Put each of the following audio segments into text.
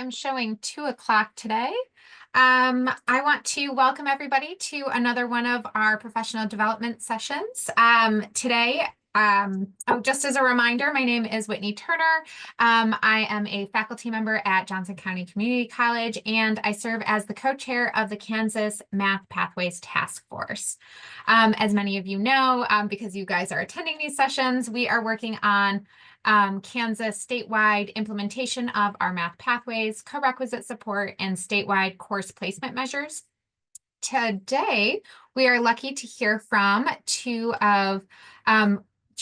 am showing 2 o'clock today. I want to welcome everybody to another one of our professional development sessions. Just as a reminder, my name is Whitney Turner. I am a faculty member at Johnson County Community College, and I serve as the co-chair of the Kansas Math Pathways Task Force. As many of you know, because you guys are attending these sessions, we are working on Kansas statewide implementation of our math pathways, co-requisite support, and statewide course placement measures. Today, we are lucky to hear from two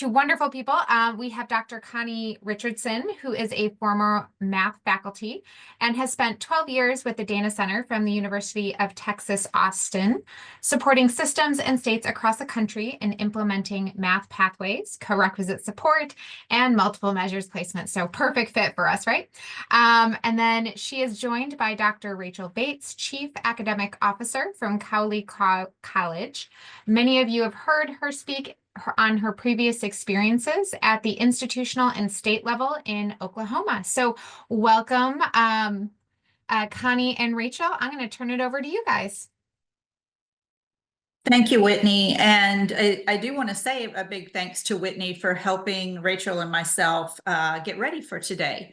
wonderful people. We have Dr. Connie Richardson, who is a former math faculty and has spent 12 years with the Dana Center from the University of Texas, Austin, supporting systems and states across the country in implementing math pathways, co-requisite support, and multiple measures placement. So perfect fit for us, right? And then she is joined by Dr. Rachel Bates, Chief Academic Officer from Cowley College. Many of you have heard her speak on her previous experiences at the institutional and state level in Oklahoma. So welcome, Connie and Rachel. I'm going to turn it over to you guys. Thank you, Whitney. And I do want to say a big thanks to Whitney for helping Rachel and myself get ready for today.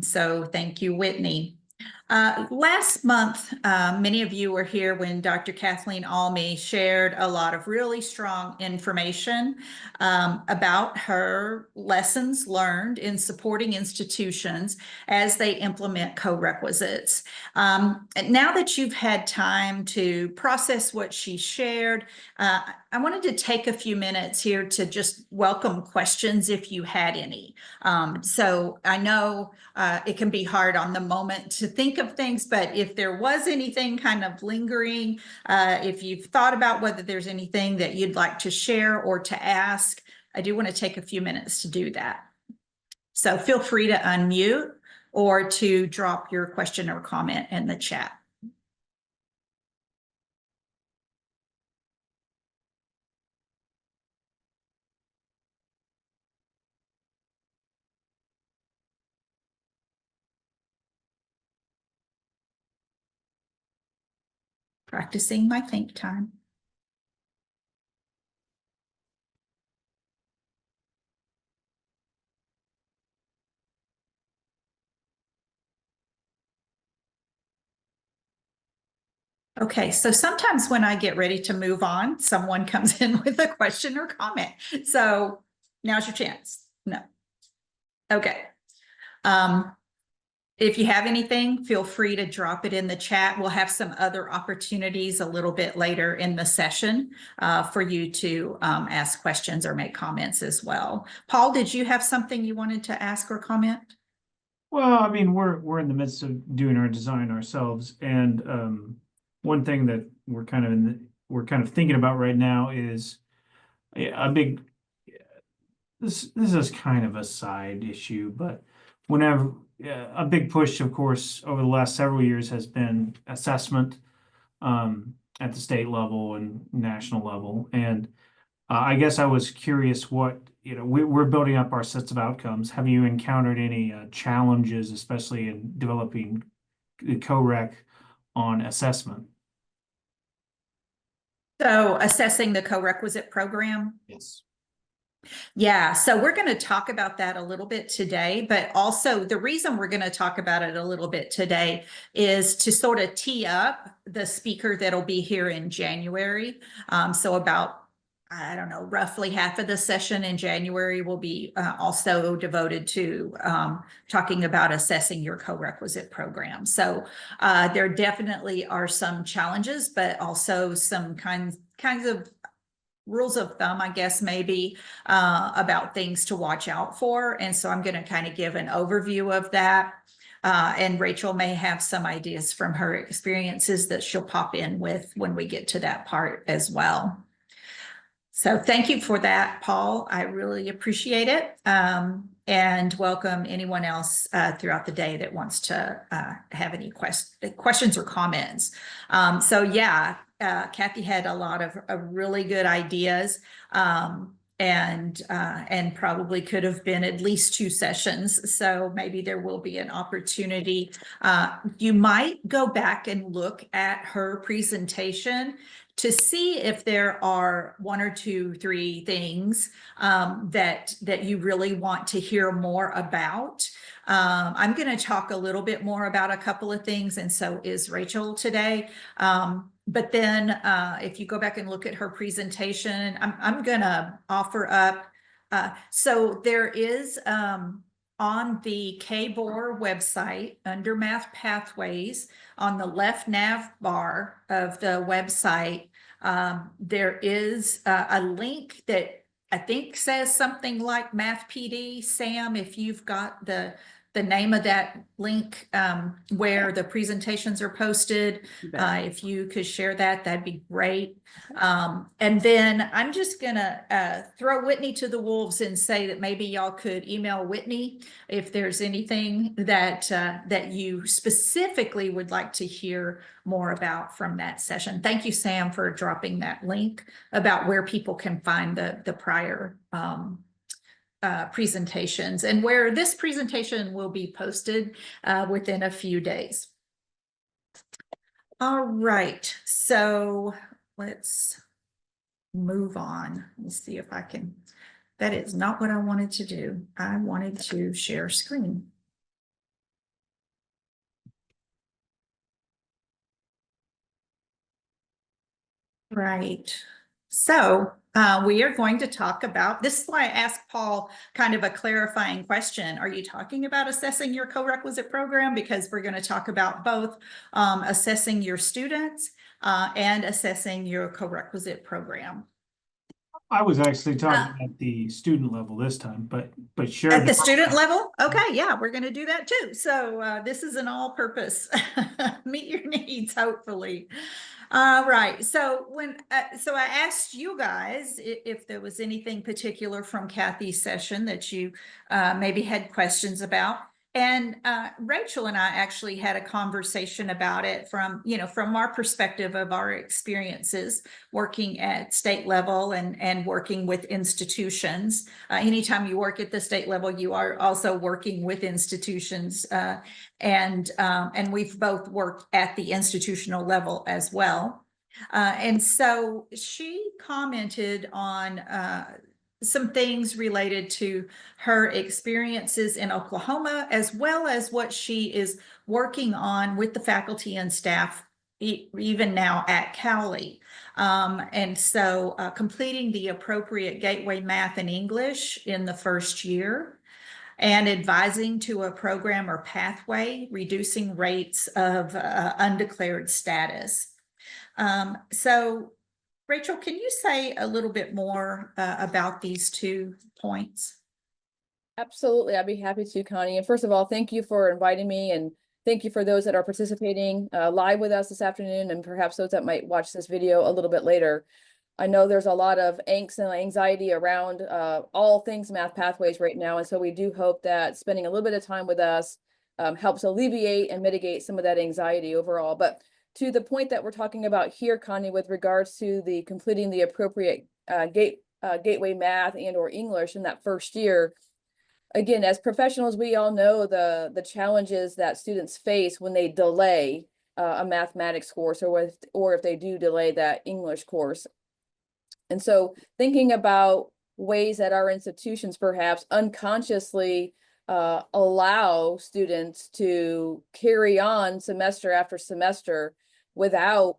So thank you, Whitney. Last month, many of you were here when Dr. Kathleen Almy shared a lot of really strong information about her lessons learned in supporting institutions as they implement co-requisites. Now that you've had time to process what she shared, I wanted to take a few minutes here to just welcome questions if you had any. So I know it can be hard on the moment to think of things, but if there was anything kind of lingering, if you've thought about whether there's anything that you'd like to share or to ask, I do want to take a few minutes to do that. So feel free to unmute or to drop your question or comment in the chat. Practicing my think time. Okay, so sometimes when I get ready to move on, someone comes in with a question or comment. So now's your chance. No. Okay. If you have anything, feel free to drop it in the chat. We'll have some other opportunities a little bit later in the session for you to ask questions or make comments as well. Paul, did you have something you wanted to ask or comment? Well, I mean, we're in the midst of doing our design ourselves, and one thing that we're kind of thinking about right now is a big. This is kind of a side issue, but whenever a big push, of course, over the last several years has been assessment at the state level and national level, and I guess I was curious what, we're building up our sets of outcomes. Have you encountered any challenges, especially in developing the co-rec on assessment? So assessing the co-requisite program? Yes. Yeah, so we're going to talk about that a little bit today, but also the reason we're going to talk about it a little bit today is to sort of tee up the speaker that'll be here in January. So about, I don't know, roughly half of the session in January will be also devoted to talking about assessing your co-requisite program. So there definitely are some challenges, but also some kinds of rules of thumb, I guess, maybe about things to watch out for. And so I'm going to kind of give an overview of that. And Rachel may have some ideas from her experiences that she'll pop in with when we get to that part as well. So thank you for that, Paul. I really appreciate it. And welcome anyone else throughout the day that wants to have any questions or comments. So yeah, Kathy had a lot of really good ideas. and probably could have been at least 2 sessions. So maybe there will be an opportunity. You might go back and look at her presentation to see if there are 1 or 2, 3 things that you really want to hear more about. I'm going to talk a little bit more about a couple of things, and so is Rachel today. But then if you go back and look at her presentation, I'm going to offer up. So there is on the KBOR website under Math Pathways, on the left nav bar of the website, there is a link that I think says something like Math PD. Sam, if you've got the name of that link where the presentations are posted, if you could share that, that'd be great. And then I'm just gonna throw Whitney to the wolves and say that maybe y'all could email Whitney if there's anything that that you specifically would like to hear more about from that session. Thank you, Sam, for dropping that link about where people can find the prior presentations, and where this presentation will be posted within a few days. All right, so let's move on. Let me see if I can. That is not what I wanted to do. I wanted to share screen. Right. So we are going to talk about, this is why I asked Paul kind of a clarifying question. Are you talking about assessing your co-requisite program? Because we're going to talk about both assessing your students and assessing your co-requisite program. I was actually talking at the student level this time, but sure. At the student level? Okay, yeah, we're going to do that too. So this is an all-purpose meet your needs, hopefully. Right. So so I asked you guys if there was anything particular from Kathy's session that you maybe had questions about. And Rachel and I actually had a conversation about it from our perspective of our experiences working at state level and working with institutions. Anytime you work at the state level, you are also working with institutions, and we've both worked at the institutional level as well. And so she commented on some things related to her experiences in Oklahoma, as well as what she is working on with the faculty and staff, even now at Cowley. And so completing the appropriate gateway math and English in the first year, and advising to a program or pathway, reducing rates of undeclared status. So Rachel, can you say a little bit more about these 2 points? Absolutely, I'd be happy to, Connie. And first of all, thank you for inviting me, and thank you for those that are participating live with us this afternoon, and perhaps those that might watch this video a little bit later. I know there's a lot of angst and anxiety around all things Math Pathways right now, and so we do hope that spending a little bit of time with us helps alleviate and mitigate some of that anxiety overall. But to the point that we're talking about here, Connie, with regards to the completing the appropriate gateway math and or English in that first year, again, as professionals, we all know the challenges that students face when they delay a mathematics course, or if they do delay that English course. And so thinking about ways that our institutions perhaps unconsciously allow students to carry on semester after semester without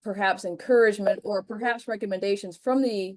perhaps encouragement or perhaps recommendations from the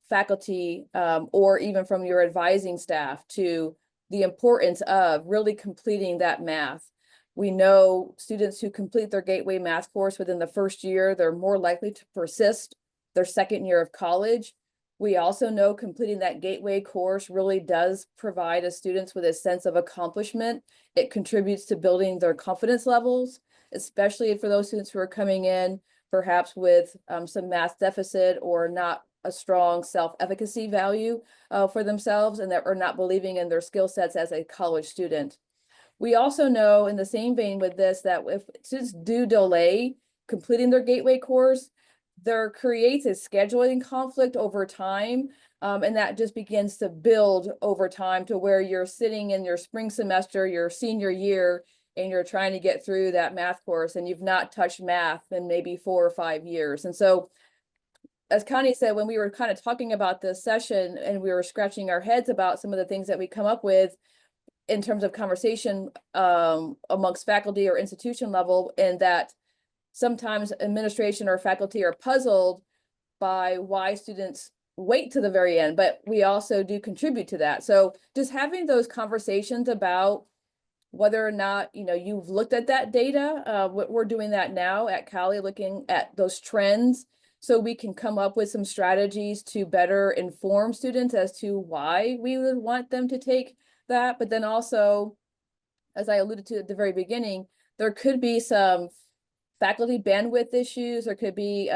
faculty or even from your advising staff to the importance of really completing that math. We know students who complete their gateway math course within the first year, they're more likely to persist their second year of college. We also know completing that gateway course really does provide us students with a sense of accomplishment. It contributes to building their confidence levels, especially for those students who are coming in perhaps with some math deficit or not a strong self-efficacy value for themselves, and that are not believing in their skill sets as a college student. We also know, in the same vein with this, that if students do delay completing their gateway course, there creates a scheduling conflict over time. And that just begins to build over time to where you're sitting in your spring semester, your senior year, and you're trying to get through that math course and you've not touched math in maybe 4 or 5 years. And so, as Connie said, when we were kind of talking about this session and we were scratching our heads about some of the things that we come up with in terms of conversation amongst faculty or institution level, and that sometimes administration or faculty are puzzled by why students wait to the very end, but we also do contribute to that. So just having those conversations about whether or not, you know, you've looked at that data, we're doing that now at Cali, looking at those trends, so we can come up with some strategies to better inform students as to why we would want them to take that. But then also, as I alluded to at the very beginning, there could be some faculty bandwidth issues. There could be,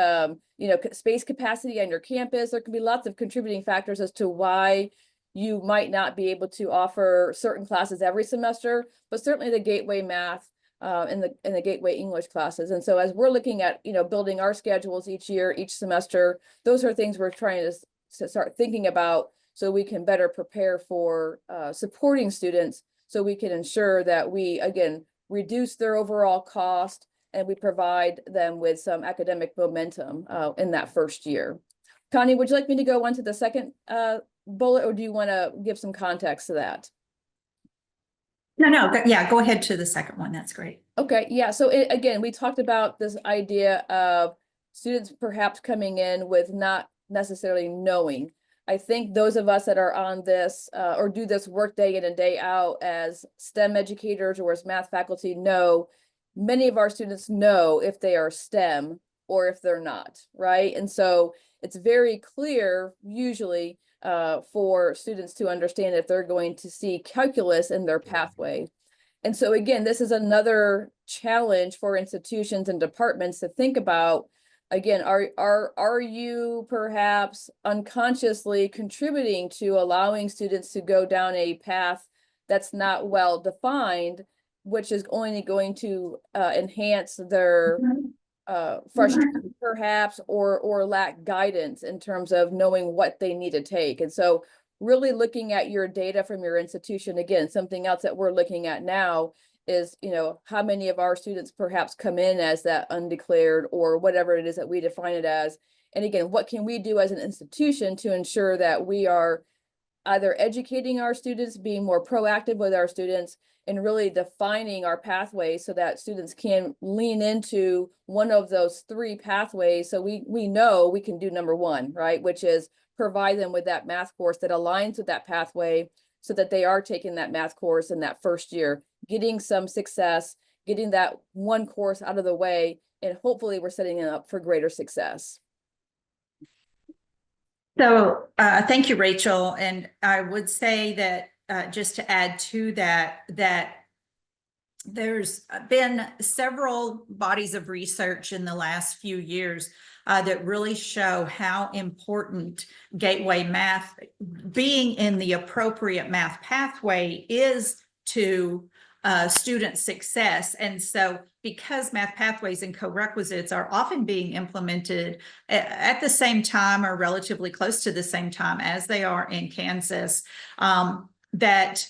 you know, space capacity on your campus. There could be lots of contributing factors as to why you might not be able to offer certain classes every semester, but certainly the Gateway Math and the Gateway English classes. And so as we're looking at, you know, building our schedules each year, each semester, those are things we're trying to start thinking about so we can better prepare for supporting students, so we can ensure that we, again, reduce their overall cost and we provide them with some academic momentum in that first year. Connie, would you like me to go on to the second bullet, or do you want to give some context to that? No, yeah, go ahead to the second one. That's great. Okay, yeah. So again, we talked about this idea of students perhaps coming in with not necessarily knowing. I think those of us that are on this or do this work day in and day out as STEM educators or as math faculty know, many of our students know if they are STEM or if they're not, right? And so it's very clear usually for students to understand if they're going to see calculus in their pathway. And so again, this is another challenge for institutions and departments to think about. Again, are you perhaps unconsciously contributing to allowing students to go down a path that's not well defined, which is only going to enhance their frustration perhaps, or lack guidance in terms of knowing what they need to take. And so really looking at your data from your institution, again, something else that we're looking at now is, you know, how many of our students perhaps come in as that undeclared or whatever it is that we define it as. And again, what can we do as an institution to ensure that we are either educating our students, being more proactive with our students, and really defining our pathways so that students can lean into one of those 3 pathways. So we know we can do number 1, right? Which is provide them with that math course that aligns with that pathway so that they are taking that math course in that first year, getting some success, getting that one course out of the way, and hopefully we're setting them up for greater success. So thank you, Rachel. And I would say that just to add to that, that there's been several bodies of research in the last few years that really show how important Gateway Math, being in the appropriate math pathway, is to student success. And so because math pathways and co-requisites are often being implemented at the same time or relatively close to the same time as they are in Kansas, that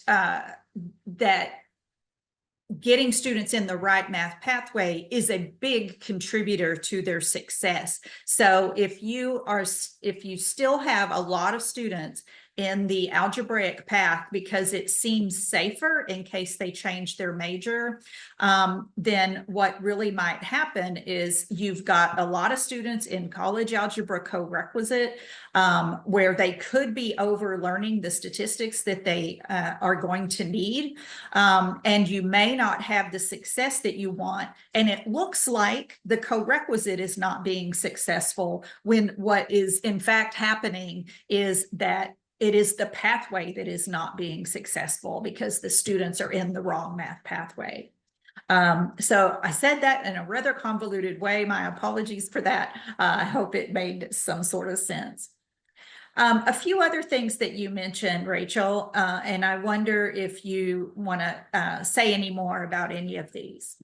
getting students in the right math pathway is a big contributor to their success. So if you still have a lot of students in the algebraic path because it seems safer in case they change their major, then what really might happen is you've got a lot of students in college algebra co-requisite where they could be over learning the statistics that they are going to need, and you may not have the success that you want, and it looks like the co-requisite is not being successful, when what is in fact happening is that it is the pathway that is not being successful because the students are in the wrong math pathway. So I said that in a rather convoluted way. My apologies for that. I hope it made some sort of sense. A few other things that you mentioned, Rachel, and I wonder if you want to say any more about any of these.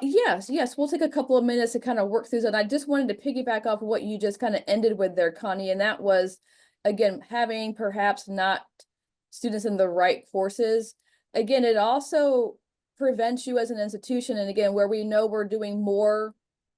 Yes, we'll take a couple of minutes to kind of work through that. I just wanted to piggyback off what you just kind of ended with there, Connie, and that was, again, having perhaps not students in the right courses. Again, it also prevents you as an institution, and again, where we know we're doing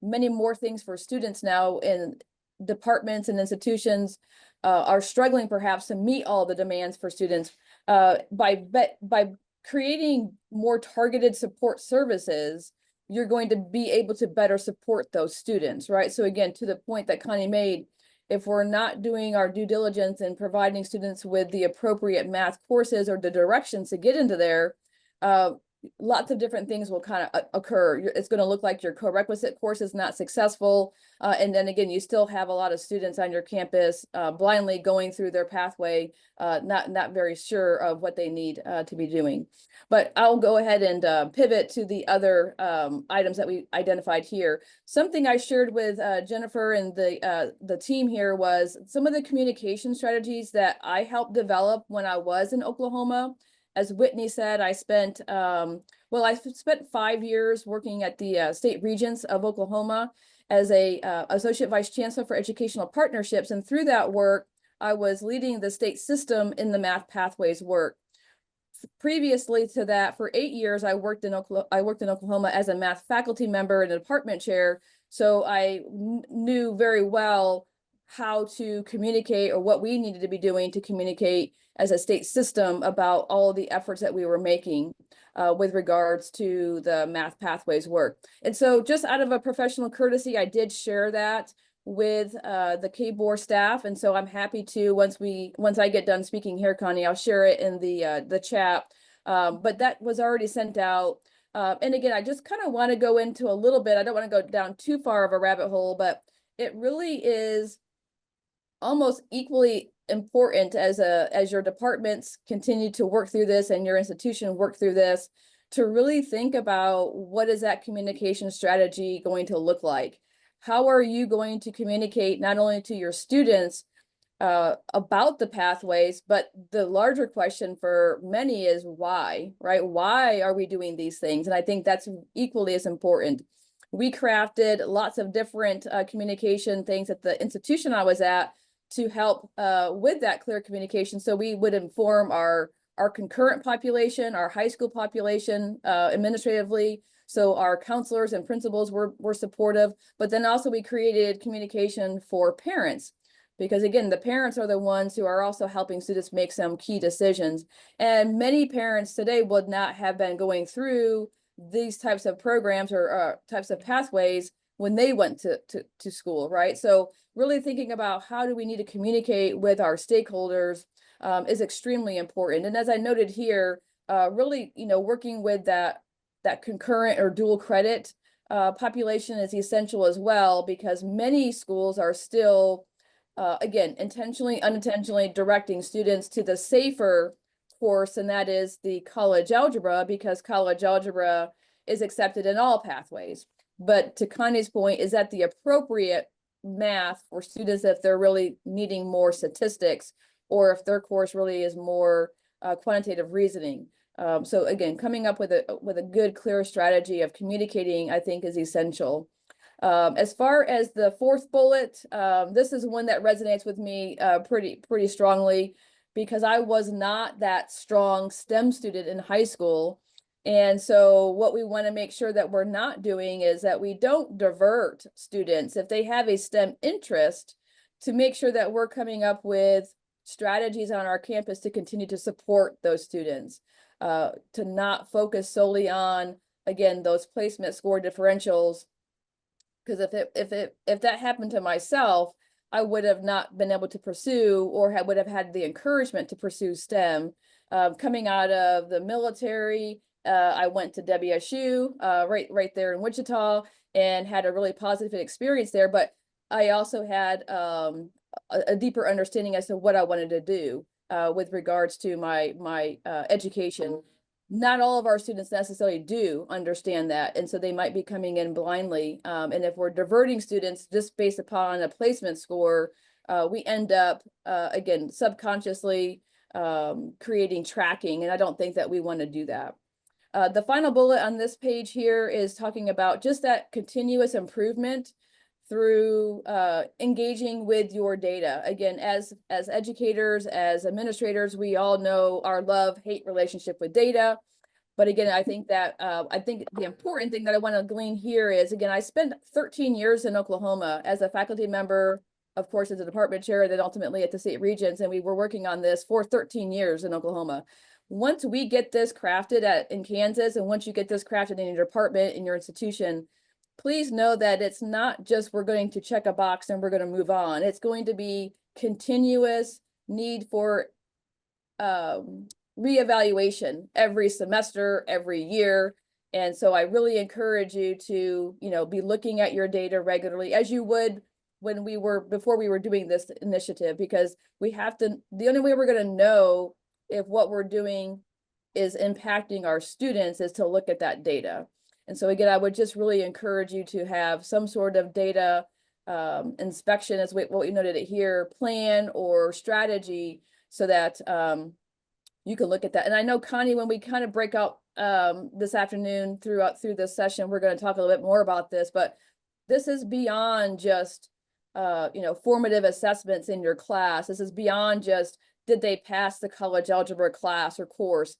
many more things for students now, and departments and institutions are struggling perhaps to meet all the demands for students by creating more targeted support services. You're going to be able to better support those students, right? So again, to the point that Connie made, if we're not doing our due diligence and providing students with the appropriate math courses or the directions to get into there, lots of different things will kind of occur. It's going to look like your co-requisite course is not successful. And then again, you still have a lot of students on your campus blindly going through their pathway, not very sure of what they need to be doing. But I'll go ahead and pivot to the other items that we identified here. Something I shared with Jennifer and the team here was some of the communication strategies that I helped develop when I was in Oklahoma. As Whitney said, I spent 5 years working at the State Regents of Oklahoma as a Associate Vice Chancellor for Educational Partnerships. And through that work, I was leading the state system in the Math Pathways work. Previously to that, for 8 years, I worked in Oklahoma as a math faculty member and a department chair. So I knew very well how to communicate, or what we needed to be doing to communicate as a state system about all the efforts that we were making with regards to the Math Pathways work. And so just out of a professional courtesy, I did share that with the KBOR staff. And so I'm happy to, once I get done speaking here, Connie, I'll share it in the chat. But that was already sent out. And again, I just kind of want to go into a little bit, I don't want to go down too far of a rabbit hole, but it really is almost equally important as your departments continue to work through this and your institution work through this, to really think about what is that communication strategy going to look like? How are you going to communicate not only to your students about the pathways, but the larger question for many is why, right? Why are we doing these things? And I think that's equally as important. We crafted lots of different communication things at the institution I was at to help with that clear communication. So we would inform our concurrent population, our high school population administratively. So our counselors and principals were supportive, but then also we created communication for parents, because again, the parents are the ones who are also helping students make some key decisions. And many parents today would not have been going through these types of programs or types of pathways when they went to school, right? So really thinking about how do we need to communicate with our stakeholders is extremely important. And as I noted here, really, working with that concurrent or dual credit population is essential as well, because many schools are still, again, intentionally, unintentionally directing students to the safer course, and that is the college algebra, because college algebra is accepted in all pathways. But to Connie's point, is that the appropriate math for students if they're really needing more statistics, or if their course really is more quantitative reasoning? So again, coming up with a good, clear strategy of communicating, I think, is essential. As far as the fourth bullet, this is one that resonates with me pretty strongly, because I was not that strong STEM student in high school. And so what we want to make sure that we're not doing is that we don't divert students if they have a STEM interest, to make sure that we're coming up with strategies on our campus to continue to support those students, to not focus solely on, again, those placement score differentials. Because if that happened to myself, I would have not been able to pursue, or would have had the encouragement to pursue STEM. Coming out of the military, I went to WSU, right there in Wichita, and had a really positive experience there. But I also had a deeper understanding as to what I wanted to do with regards to my education. Not all of our students necessarily do understand that, and so they might be coming in blindly. And if we're diverting students just based upon a placement score, we end up, again, subconsciously creating tracking, and I don't think that we want to do that. The final bullet on this page here is talking about just that continuous improvement through engaging with your data. Again, as educators, as administrators, we all know our love-hate relationship with data. But again, I think that the important thing that I want to glean here is, again, I spent 13 years in Oklahoma as a faculty member, of course, as a department chair, then ultimately at the state regents, and we were working on this for 13 years in Oklahoma. Once we get this crafted in Kansas, and once you get this crafted in your department, in your institution, please know that it's not just we're going to check a box and we're going to move on. It's going to be continuous need for reevaluation every semester, every year. And so I really encourage you to, be looking at your data regularly, as you would before we were doing this initiative, because the only way we're going to know if what we're doing is impacting our students is to look at that data. And so again, I would just really encourage you to have some sort of data inspection, as what we noted it here, plan or strategy, so that you can look at that. And I know, Connie, when we kind of break out this afternoon through this session, we're going to talk a little bit more about this, but this is beyond just formative assessments in your class. This is beyond just, did they pass the college algebra class or course?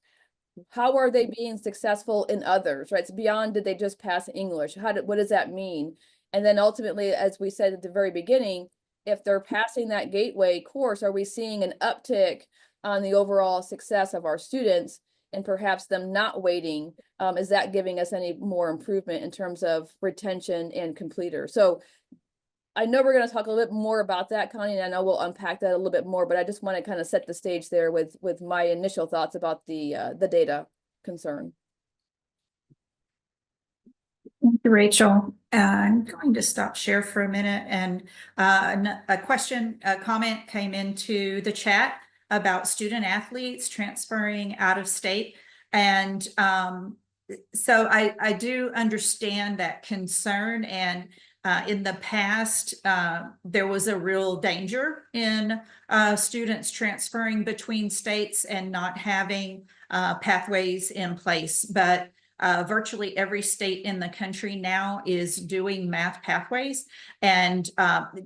How are they being successful in others, right? It's beyond, did they just pass English? What does that mean? And then ultimately, as we said at the very beginning, if they're passing that gateway course, are we seeing an uptick on the overall success of our students, and perhaps them not waiting? Is that giving us any more improvement in terms of retention and completer? So I know we're going to talk a little bit more about that, Connie, and I know we'll unpack that a little bit more, but I just want to kind of set the stage there with my initial thoughts about the data concern. Thank you, Rachel. I'm going to stop share for a minute, and a comment came into the chat about student athletes transferring out of state. And so I do understand that concern, and in the past, there was a real danger in students transferring between states and not having pathways in place. But virtually every state in the country now is doing math pathways, and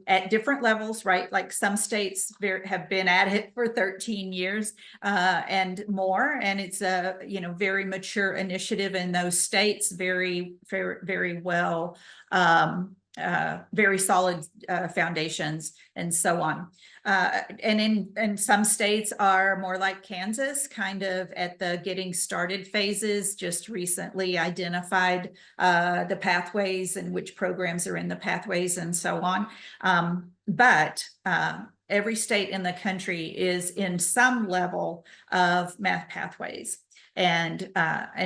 at different levels, right? Like some states have been at it for 13 years and more, and it's a very mature initiative in those states, very, very, very well, very solid foundations and so on. And some states are more like Kansas, kind of at the getting started phases, just recently identified the pathways and which programs are in the pathways and so on. But every state in the country is in some level of math pathways. And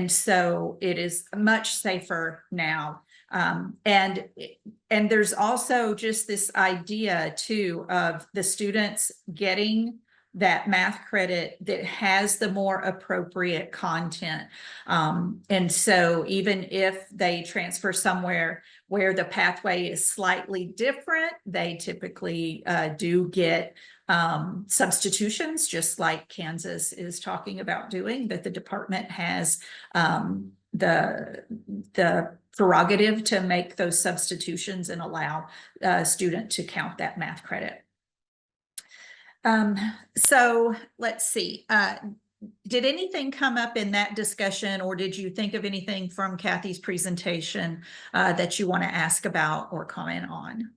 so it is much safer now. And there's also just this idea too of the students getting that math credit that has the more appropriate content. And so even if they transfer somewhere where the pathway is slightly different, they typically do get substitutions, just like Kansas is talking about doing, but the department has the prerogative to make those substitutions and allow a student to count that math credit. So let's see. Did anything come up in that discussion, or did you think of anything from Kathy's presentation that you want to ask about or comment on?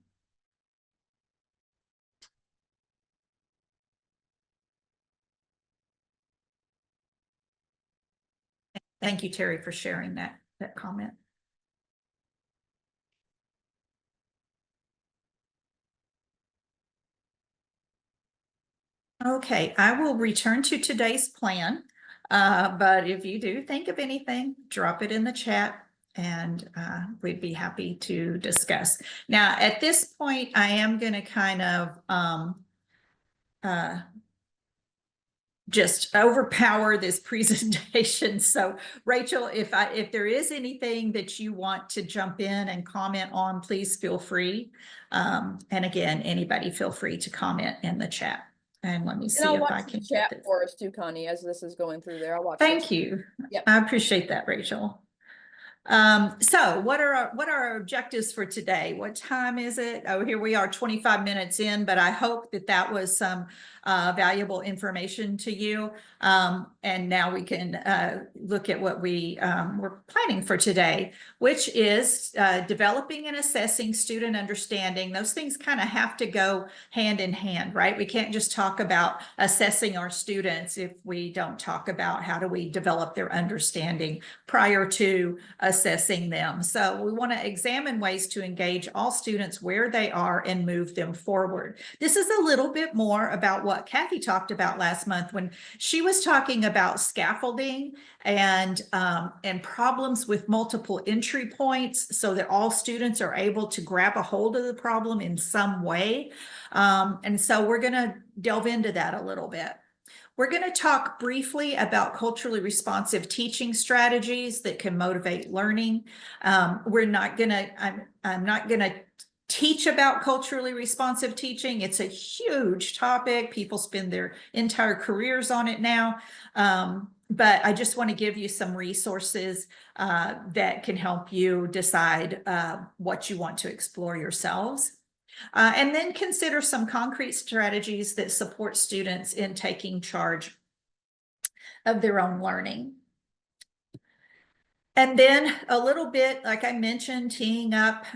Thank you, Terry, for sharing that comment. Okay, I will return to today's plan, but if you do think of anything, drop it in the chat, and we'd be happy to discuss. Now, at this point, I am going to kind of just overpower this presentation. So Rachel, if there is anything that you want to jump in and comment on, please feel free. And again, anybody feel free to comment in the chat. And let me see And I'll if I watch can the get chat this. for us too, Connie, as this is going through there. I'll watch. Thank this. you. Yep. I appreciate that, Rachel. So what are our objectives for today? What time is it? Oh, here we are, 25 minutes in, but I hope that that was some valuable information to you. And now we can look at what we were planning for today, which is developing and assessing student understanding. Those things kind of have to go hand in hand, right? We can't just talk about assessing our students if we don't talk about how do we develop their understanding prior to assessing them. So we want to examine ways to engage all students where they are and move them forward. This is a little bit more about what Kathy talked about last month when she was talking about scaffolding and problems with multiple entry points so that all students are able to grab a hold of the problem in some way. And so we're going to delve into that a little bit. We're going to talk briefly about culturally responsive teaching strategies that can motivate learning. We're not going to, I'm not going to teach about culturally responsive teaching. It's a huge topic. People spend their entire careers on it now. But I just want to give you some resources that can help you decide what you want to explore yourselves. And then consider some concrete strategies that support students in taking charge of their own learning. And then a little bit, like I mentioned, teeing up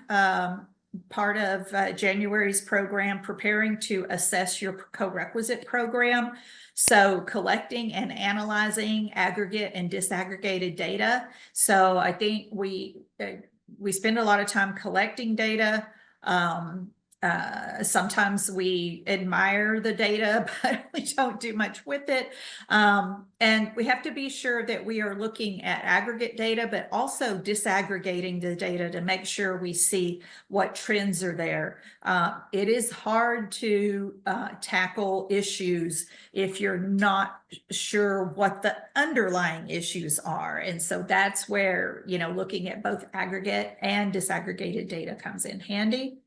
part of January's program, preparing to assess your co-requisite program. So collecting and analyzing aggregate and disaggregated data. So I think we spend a lot of time collecting data. Sometimes we admire the data, but we don't do much with it. And we have to be sure that we are looking at aggregate data, but also disaggregating the data to make sure we see what trends are there. It is hard to tackle issues if you're not sure what the underlying issues are. And so that's where, looking at both aggregate and disaggregated data comes in handy.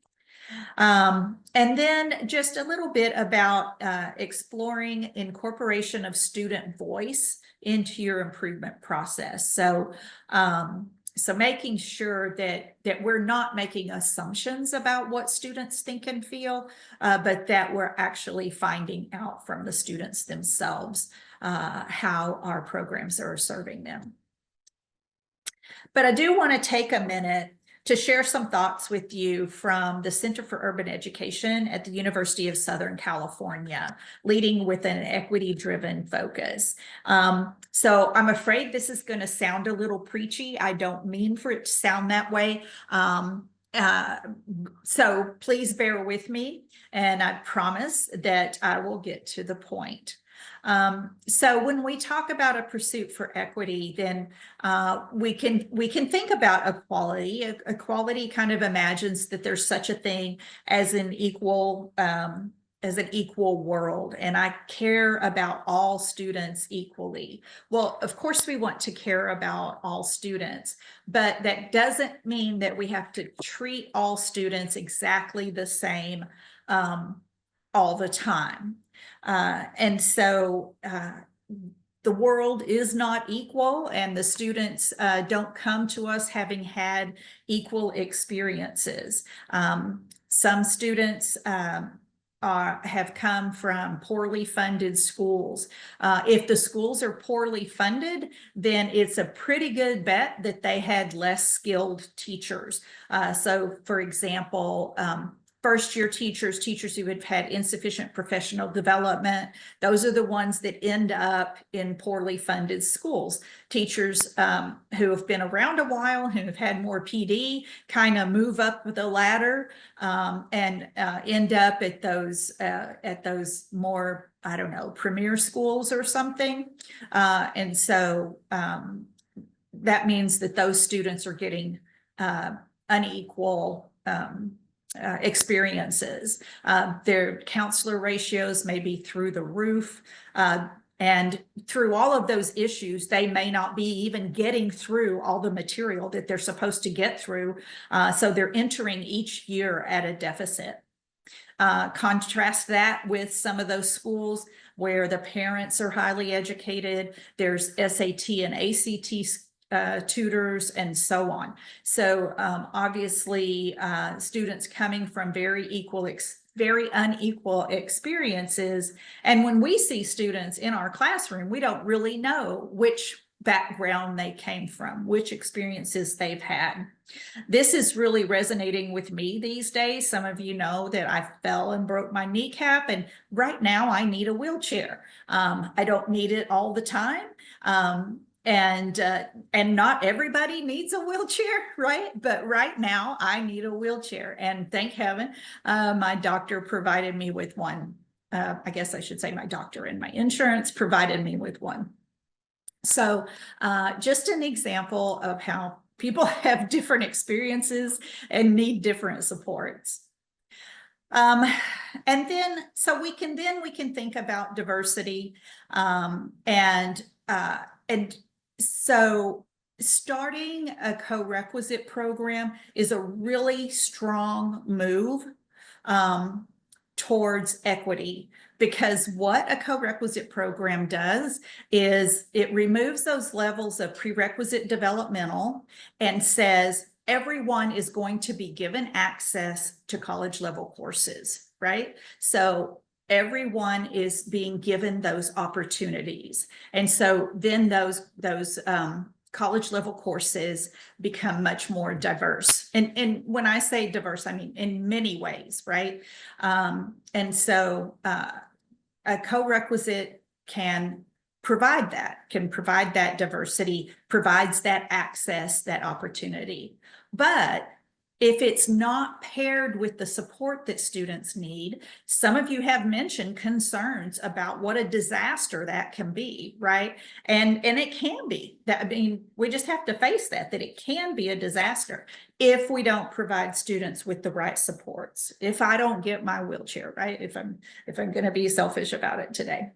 And then just a little bit about exploring incorporation of student voice into your improvement process. So, so making sure that we're not making assumptions about what students think and feel, but that we're actually finding out from the students themselves how our programs are serving them. But I do want to take a minute to share some thoughts with you from the Center for Urban Education at the University of Southern California, leading with an equity-driven focus. So I'm afraid this is going to sound a little preachy. I don't mean for it to sound that way. So please bear with me, and I promise that I will get to the point. So when we talk about a pursuit for equity, then we can think about equality. Equality kind of imagines that there's such a thing as an equal world, and I care about all students equally. Well, of course we want to care about all students, but that doesn't mean that we have to treat all students exactly the same all the time. And so the world is not equal, and the students don't come to us having had equal experiences. Some students have come from poorly funded schools. If the schools are poorly funded, then it's a pretty good bet that they had less skilled teachers. So for example, first-year teachers who have had insufficient professional development, those are the ones that end up in poorly funded schools. Teachers who have been around a while, who have had more PD, kind of move up the ladder and end up at those more, I don't know, premier schools or something. And so that means that those students are getting unequal experiences. Their counselor ratios may be through the roof. And through all of those issues, they may not be even getting through all the material that they're supposed to get through. So they're entering each year at a deficit. Contrast that with some of those schools where the parents are highly educated. There's SAT and ACT tutors and so on. So obviously students coming from very unequal experiences. And when we see students in our classroom, we don't really know which background they came from, which experiences they've had. This is really resonating with me these days. Some of you know that I fell and broke my kneecap, and right now I need a wheelchair. I don't need it all the time. And not everybody needs a wheelchair, right? But right now I need a wheelchair, and thank heaven, my doctor provided me with one. I guess I should say my doctor and my insurance provided me with one. So just an example of how people have different experiences and need different supports. And then, so we can think about diversity, and so starting a co-requisite program is a really strong move towards equity, because what a co-requisite program does is it removes those levels of prerequisite developmental and says everyone is going to be given access to college level courses, right? So everyone is being given those opportunities. And so then those college level courses become much more diverse. And when I say diverse, I mean in many ways, right? And so a co-requisite can provide that diversity, provides that access, that opportunity. But if it's not paired with the support that students need, some of you have mentioned concerns about what a disaster that can be, right? And it can be. That, I mean, we just have to face that it can be a disaster if we don't provide students with the right supports. If I don't get my wheelchair, right? If I'm going to be selfish about it today.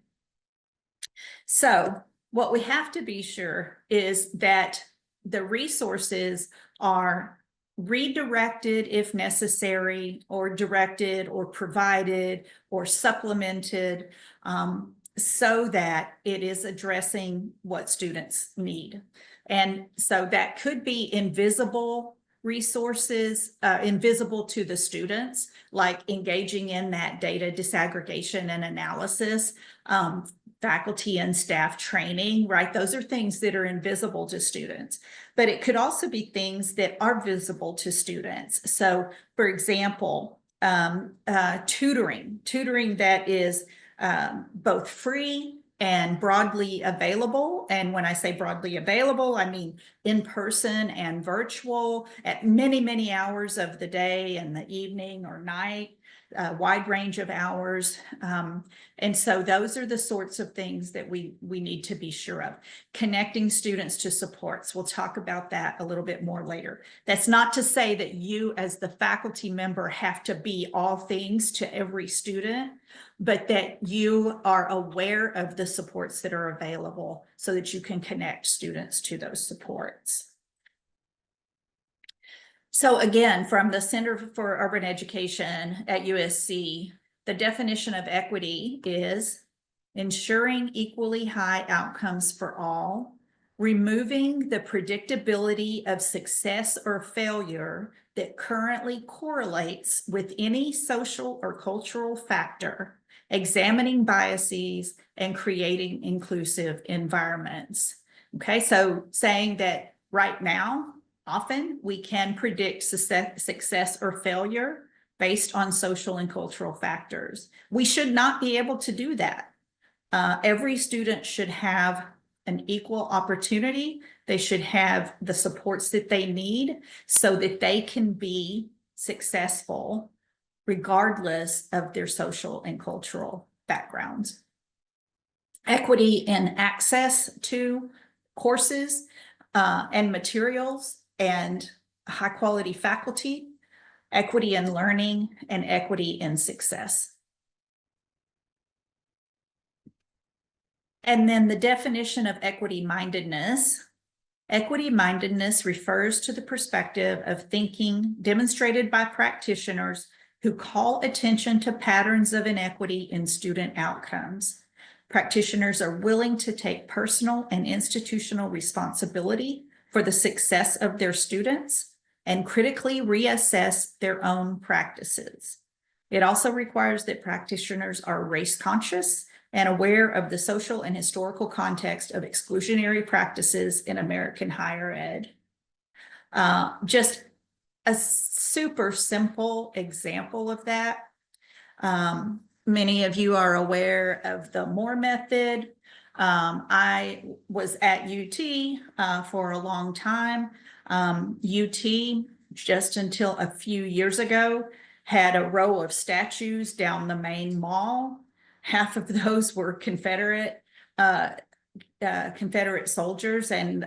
So what we have to be sure is that the resources are redirected if necessary, or directed or provided or supplemented, so that it is addressing what students need. And so that could be invisible resources, invisible to the students, like engaging in that data disaggregation and analysis, faculty and staff training, right? Those are things that are invisible to students, but it could also be things that are visible to students. So for example, tutoring that is both free and broadly available. And when I say broadly available, I mean in person and virtual at many, many hours of the day and the evening or night. A wide range of hours. And so those are the sorts of things that we need to be sure of. Connecting students to supports. We'll talk about that a little bit more later. That's not to say that you as the faculty member have to be all things to every student, but that you are aware of the supports that are available so that you can connect students to those supports. So again, from the Center for Urban Education at USC, the definition of equity is ensuring equally high outcomes for all, removing the predictability of success or failure that currently correlates with any social or cultural factor, examining biases, and creating inclusive environments. Okay, so saying that right now, often we can predict success or failure based on social and cultural factors. We should not be able to do that. Every student should have an equal opportunity. They should have the supports that they need so that they can be successful regardless of their social and cultural backgrounds. Equity in access to courses and materials and high quality faculty, equity in learning, and equity in success. And then the definition of equity-mindedness. Equity-mindedness refers to the perspective of thinking demonstrated by practitioners who call attention to patterns of inequity in student outcomes. Practitioners are willing to take personal and institutional responsibility for the success of their students and critically reassess their own practices. It also requires that practitioners are race conscious and aware of the social and historical context of exclusionary practices in American higher ed. Just a super simple example of that. Many of you are aware of the Moore method. I was at UT for a long time. UT, just until a few years ago, had a row of statues down the main mall. Half of those were Confederate soldiers and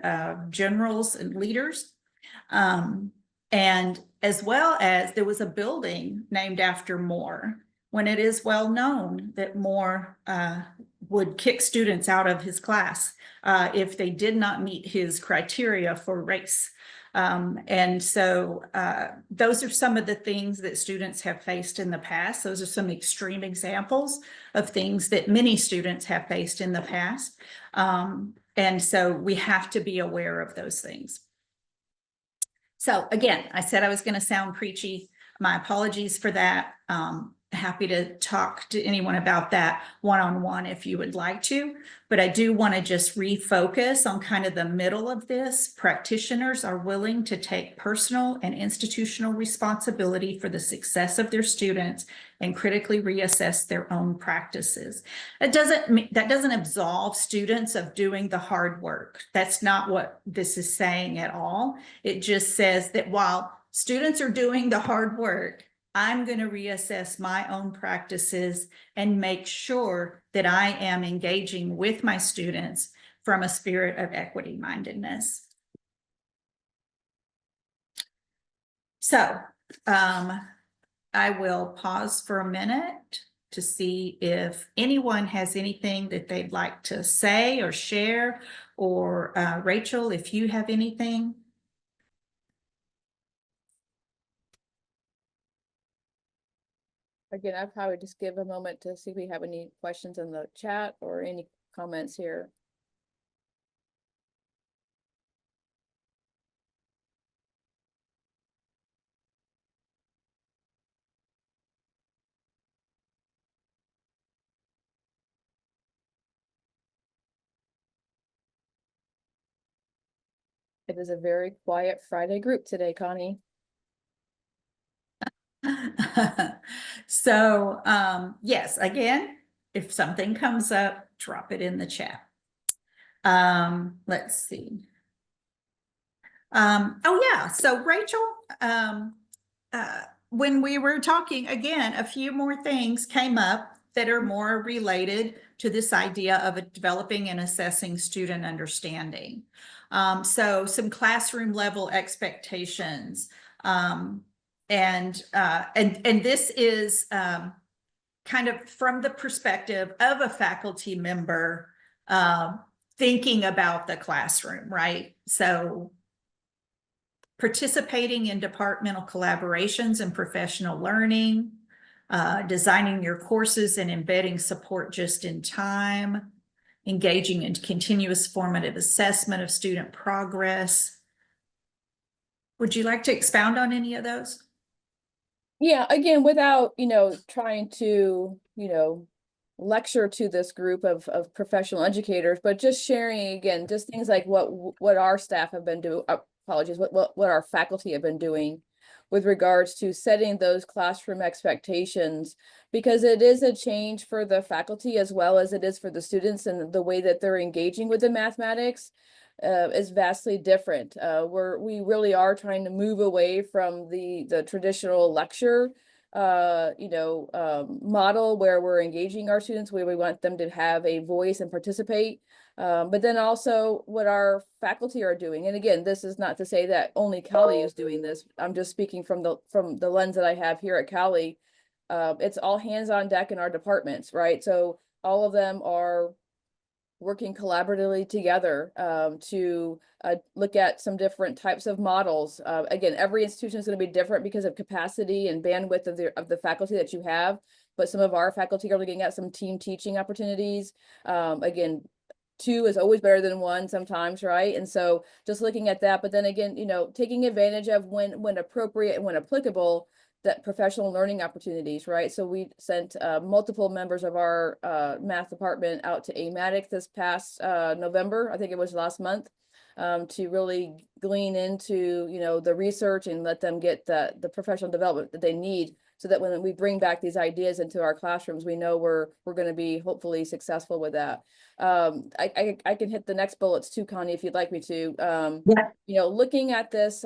generals and leaders. And as well as there was a building named after Moore, when it is well known that Moore would kick students out of his class if they did not meet his criteria for race. And so those are some of the things that students have faced in the past. Those are some extreme examples of things that many students have faced in the past. And so we have to be aware of those things. So again, I said I was going to sound preachy. My apologies for that. Happy to talk to anyone about that one-on-one if you would like to, but I do want to just refocus on kind of the middle of this. Practitioners are willing to take personal and institutional responsibility for the success of their students and critically reassess their own practices. That doesn't absolve students of doing the hard work. That's not what this is saying at all. It just says that while students are doing the hard work, I'm going to reassess my own practices and make sure that I am engaging with my students from a spirit of equity mindedness. So I will pause for a minute to see if anyone has anything that they'd like to say or share, or Rachel, if you have anything. Again, I'd probably just give a moment to see if we have any questions in the chat or any comments here. It is a very quiet Friday group today, Connie. So yes, again, if something comes up, drop it in the chat. Let's see. Oh yeah, so Rachel, when we were talking again, a few more things came up that are more related to this idea of developing and assessing student understanding. So some classroom level expectations. And this is kind of from the perspective of a faculty member thinking about the classroom, right? So participating in departmental collaborations and professional learning, designing your courses and embedding support just in time, engaging in continuous formative assessment of student progress. Would you like to expound on any of those? Yeah, again, without, trying to, lecture to this group of professional educators, but just sharing again, just things like what our staff have been doing, apologies, what our faculty have been doing with regards to setting those classroom expectations, because it is a change for the faculty as well as it is for the students, and the way that they're engaging with the mathematics is vastly different. We really are trying to move away from the traditional lecture model where we're engaging our students, where we want them to have a voice and participate. But then also what our faculty are doing. And again, this is not to say that only Cali is doing this. I'm just speaking from the lens that I have here at Cali. It's all hands on deck in our departments, right? So all of them are working collaboratively together to look at some different types of models. Again, every institution is going to be different because of capacity and bandwidth of the faculty that you have. But some of our faculty are looking at some team teaching opportunities. Again, 2 is always better than 1 sometimes, right? And so just looking at that, but then again, you know, taking advantage of when appropriate and when applicable, that professional learning opportunities, right? So we sent multiple members of our math department out to AMATIC this past November, I think it was last month, to really glean into, you know, the research and let them get the professional development that they need, so that when we bring back these ideas into our classrooms, we know we're going to be hopefully successful with that. I can hit the next bullets too, Connie, if you'd like me to. Yeah. You know, looking at this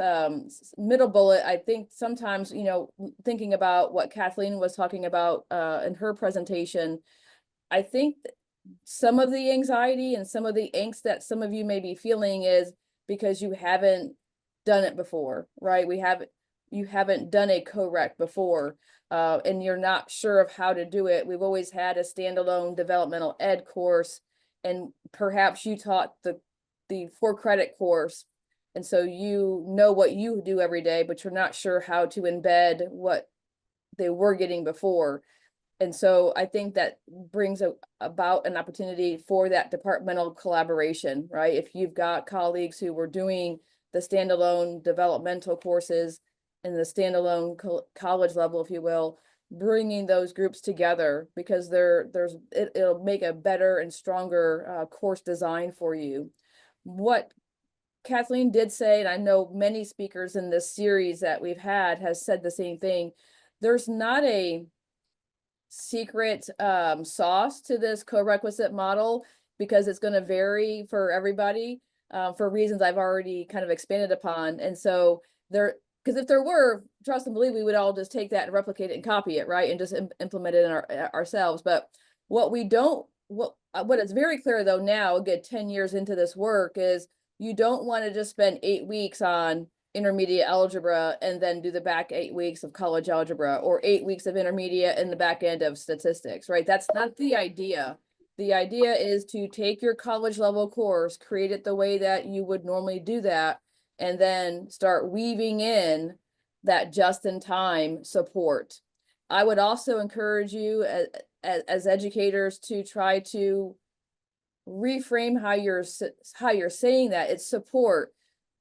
middle bullet, I think sometimes, you know, thinking about what Kathleen was talking about in her presentation, I think some of the anxiety and some of the angst that some of you may be feeling is because you haven't done it before, right? You haven't done a co-rec before, and you're not sure of how to do it. We've always had a standalone developmental ed course, and perhaps you taught the 4-credit course. And so you know what you do every day, but you're not sure how to embed what they were getting before. And so I think that brings about an opportunity for that departmental collaboration, right? If you've got colleagues who were doing the standalone developmental courses and the standalone college level, if you will, bringing those groups together, because it'll make a better and stronger course design for you. What Kathleen did say, and I know many speakers in this series that we've had has said the same thing, there's not a secret sauce to this co-requisite model, because it's going to vary for everybody for reasons I've already kind of expanded upon. And so because if there were, trust and believe, we would all just take that and replicate it and copy it, right? And just implement it in ourselves. But what is very clear though now, a good 10 years into this work, is you don't want to just spend 8 weeks on intermediate algebra and then do the back 8 weeks of college algebra, or 8 weeks of intermediate in the back end of statistics, right? That's not the idea. The idea is to take your college level course, create it the way that you would normally do that, and then start weaving in that just-in-time support. I would also encourage you as educators to try to reframe how you're saying that. It's support.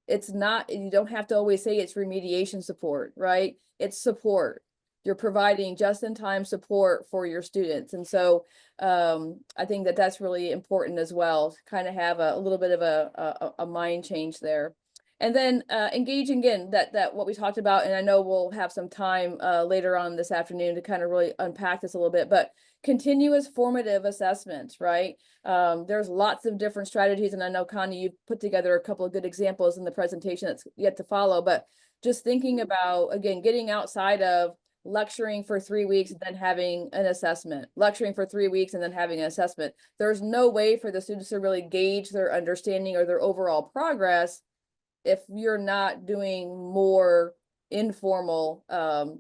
It's not, you don't have to always say it's remediation support, right? It's support. You're providing just-in-time support for your students. And so I think that that's really important as well, to kind of have a little bit of a mind change there. And then engaging in that what we talked about, and I know we'll have some time later on this afternoon to kind of really unpack this a little bit, but continuous formative assessment, right? There's lots of different strategies, and I know, Connie, you've put together a couple of good examples in the presentation that's yet to follow, but just thinking about, again, getting outside of lecturing for 3 weeks and then having an assessment, lecturing for 3 weeks and then having an assessment. There's no way for the students to really gauge their understanding or their overall progress if you're not doing more informal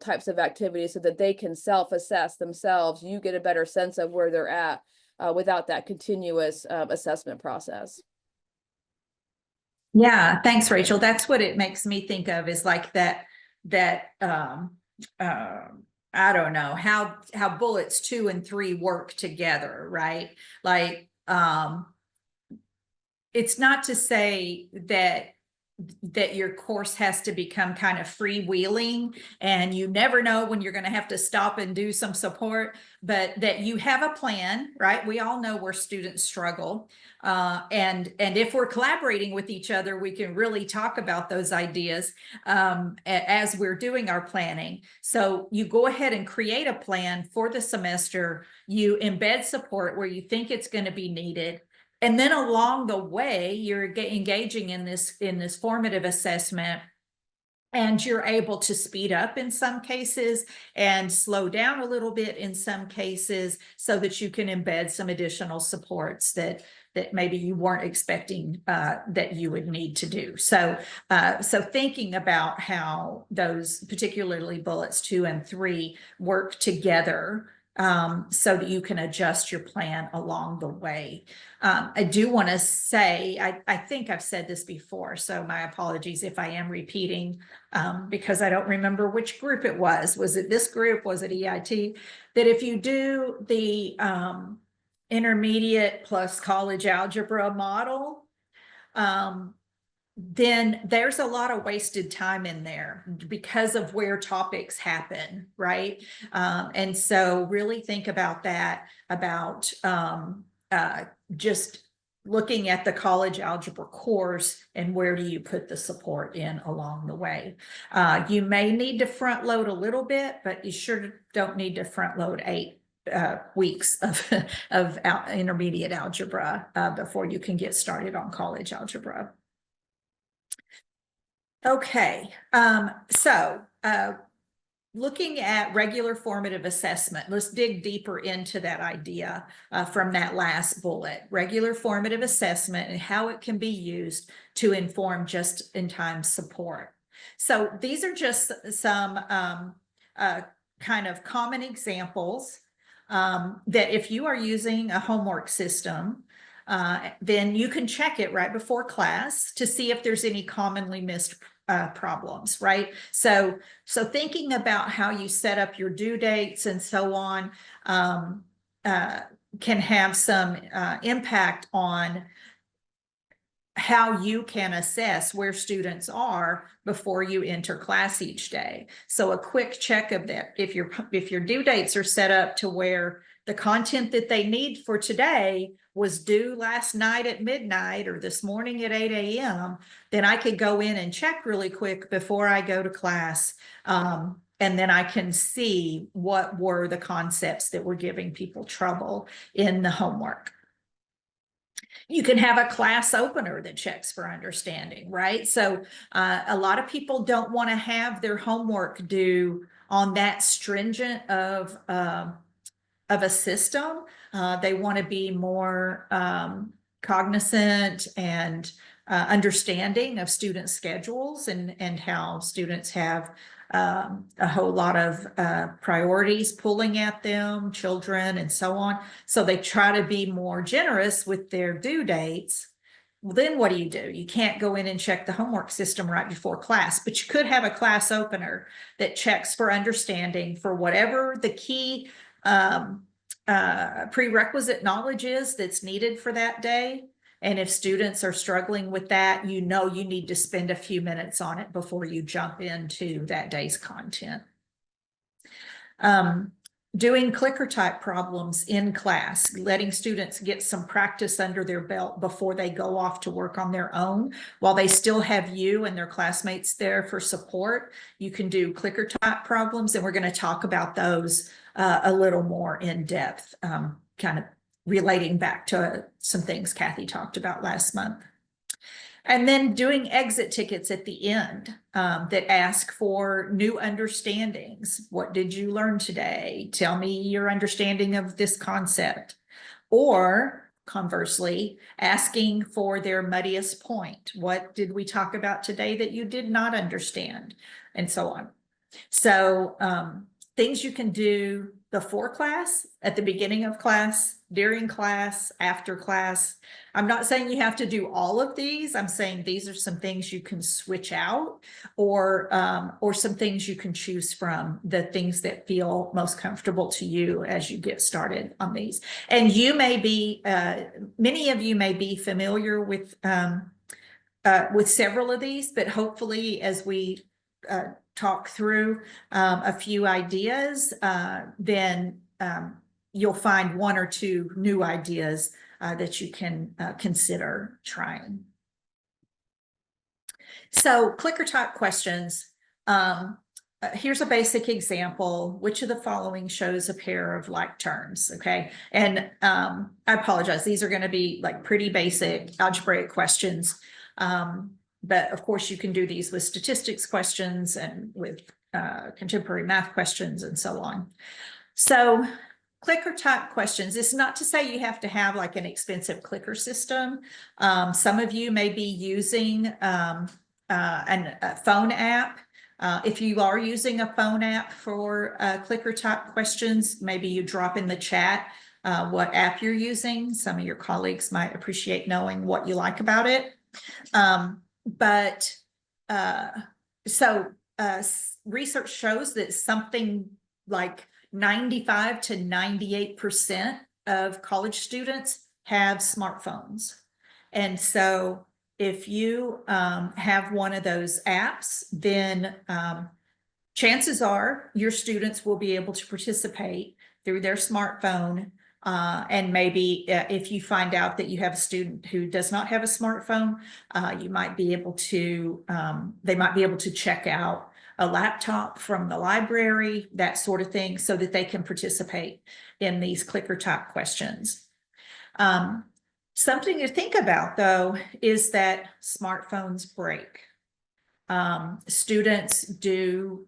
types of activities so that they can self-assess themselves. You get a better sense of where they're at without that continuous assessment process. Yeah, thanks, Rachel. That's what it makes me think of, is like that I don't know how bullets 2 and 3 work together, right? Like it's not to say that your course has to become kind of freewheeling and you never know when you're going to have to stop and do some support, but that you have a plan, right? We all know where students struggle. And if we're collaborating with each other, we can really talk about those ideas as we're doing our planning. So you go ahead and create a plan for the semester. You embed support where you think it's going to be needed. And then along the way, you're engaging in this formative assessment, and you're able to speed up in some cases and slow down a little bit in some cases, so that you can embed some additional supports that maybe you weren't expecting that you would need to do. So thinking about how those, particularly bullets 2 and 3, work together so that you can adjust your plan along the way. I do want to say, I think I've said this before, so my apologies if I am repeating, because I don't remember which group it was. Was it this group? Was it EIT? That if you do the intermediate plus college algebra model, then there's a lot of wasted time in there because of where topics happen, right? And so really think about that, about just looking at the college algebra course and where do you put the support in along the way. You may need to front load a little bit, but you sure don't need to front load 8 weeks of intermediate algebra before you can get started on college algebra. Okay, so looking at regular formative assessment, let's dig deeper into that idea from that last bullet. Regular formative assessment and how it can be used to inform just-in-time support. So these are just some kind of common examples that if you are using a homework system, then you can check it right before class to see if there's any commonly missed problems, right? So thinking about how you set up your due dates and so on can have some impact on how you can assess where students are before you enter class each day. So a quick check of that. If your due dates are set up to where the content that they need for today was due last night at midnight or this morning at 8 a.m., then I could go in and check really quick before I go to class. And then I can see what were the concepts that were giving people trouble in the homework. You can have a class opener that checks for understanding, right? So a lot of people don't want to have their homework due on that stringent of a system. They want to be more cognizant and understanding of student schedules and how students have a whole lot of priorities pulling at them, children and so on. So they try to be more generous with their due dates. Well, then what do? You can't go in and check the homework system right before class, but you could have a class opener that checks for understanding for whatever the key prerequisite knowledge is that's needed for that day. And if students are struggling with that, you know you need to spend a few minutes on it before you jump into that day's content. Doing clicker type problems in class, letting students get some practice under their belt before they go off to work on their own. While they still have you and their classmates there for support, you can do clicker type problems, and we're going to talk about those a little more in depth, kind of relating back to some things Kathy talked about last month. And then doing exit tickets at the end that ask for new understandings. What did you learn today? Tell me your understanding of this concept. Or conversely, asking for their muddiest point. What did we talk about today that you did not understand? And so on. So things you can do before class, at the beginning of class, during class, after class. I'm not saying you have to do all of these. I'm saying these are some things you can switch out, or some things you can choose from, the things that feel most comfortable to you as you get started on these. And you may be, many of you may be familiar with several of these, but hopefully as we talk through a few ideas, then you'll find one or two new ideas that you can consider trying. So clicker type questions. Here's a basic example. Which of the following shows a pair of like terms? Okay. And I apologize. These are going to be like pretty basic algebraic questions. But of course you can do these with statistics questions and with contemporary math questions and so on. So clicker type questions. It's not to say you have to have like an expensive clicker system. Some of you may be using a phone app If you are using a phone app for clicker type questions, maybe you drop in the chat what app you're using. Some of your colleagues might appreciate knowing what you like about it. Research shows that something like 95 to 98% of college students have smartphones. And so if you have one of those apps, then chances are your students will be able to participate through their smartphone. And maybe if you find out that you have a student who does not have a smartphone, you might be able to, they might be able to check out a laptop from the library, that sort of thing, so that they can participate in these clicker type questions. Something to think about, though, is that smartphones break. Students do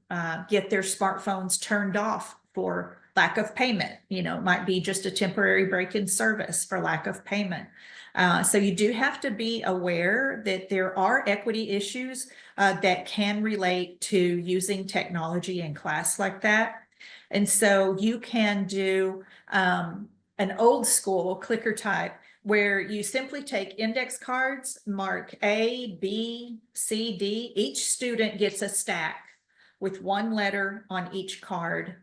get their smartphones turned off for lack of payment. You know, it might be just a temporary break in service for lack of payment. So you do have to be aware that there are equity issues that can relate to using technology in class like that. And so you can do an old school clicker type where you simply take index cards, mark A, B, C, D. Each student gets a stack with one letter on each card.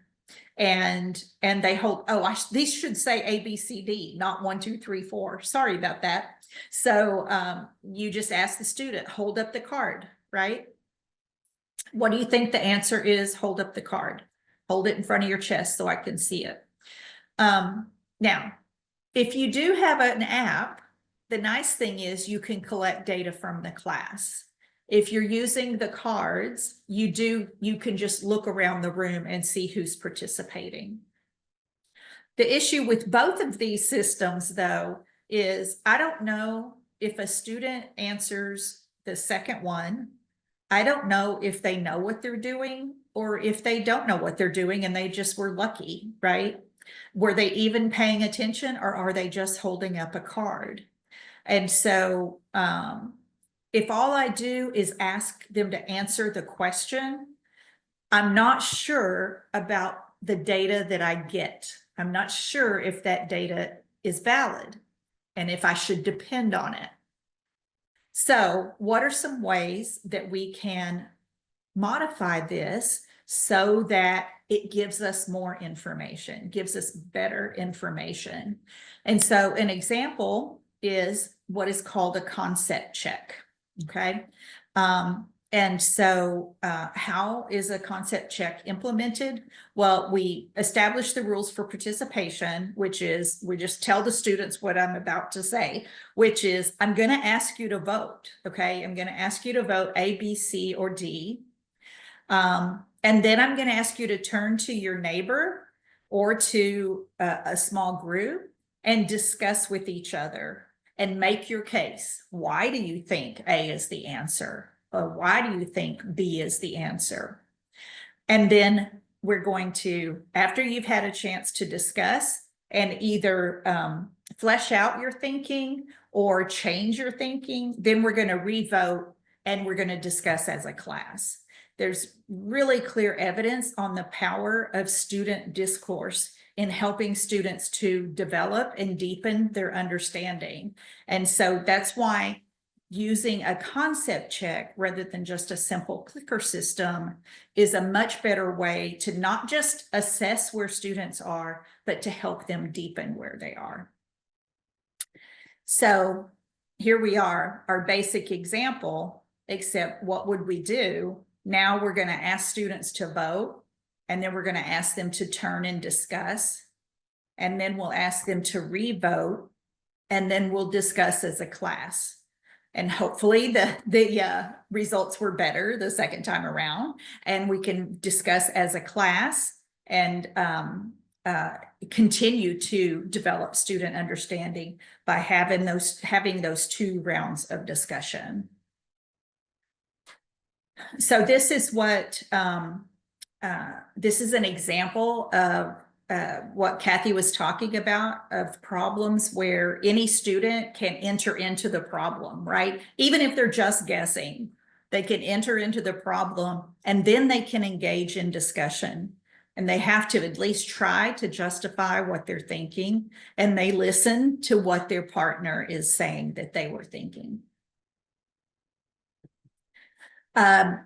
And they hold, these should say A, B, C, D, not 1, 2, 3, 4. Sorry about that. So you just ask the student, hold up the card, right? What do you think the answer is? Hold up the card. Hold it in front of your chest so I can see it. Now, if you do have an app, the nice thing is you can collect data from the class. If you're using the cards, you can just look around the room and see who's participating. The issue with both of these systems, though, is I don't know if a student answers the second one. I don't know if they know what they're doing or if they don't know what they're doing and they just were lucky, right? Were they even paying attention, or are they just holding up a card? And so if all I do is ask them to answer the question, I'm not sure about the data that I get. I'm not sure if that data is valid and if I should depend on it. So what are some ways that we can modify this so that it gives us more information, gives us better information? And so an example is what is called a concept check, okay? And so how is a concept check implemented? Well, we establish the rules for participation, which is we just tell the students what I'm about to say, which is I'm going to ask you to vote, okay? I'm going to ask you to vote A, B, C, or D. And then I'm going to ask you to turn to your neighbor or to a small group and discuss with each other and make your case. Why do you think A is the answer? Or why do you think B is the answer? And then we're going to, after you've had a chance to discuss and either flesh out your thinking or change your thinking, then we're going to revote and we're going to discuss as a class. There's really clear evidence on the power of student discourse in helping students to develop and deepen their understanding. And so that's why using a concept check rather than just a simple clicker system is a much better way to not just assess where students are, but to help them deepen where they are. So here we are, our basic example, except what would we do? Now we're going to ask students to vote, and then we're going to ask them to turn and discuss, and then we'll ask them to re-vote, and then we'll discuss as a class. And hopefully the results were better the second time around, and we can discuss as a class and continue to develop student understanding by having those 2 rounds of discussion. So this is what this is an example of what Kathy was talking about, of problems where any student can enter into the problem, right? Even if they're just guessing, They can enter into the problem, and then they can engage in discussion. And they have to at least try to justify what they're thinking, and they listen to what their partner is saying that they were thinking.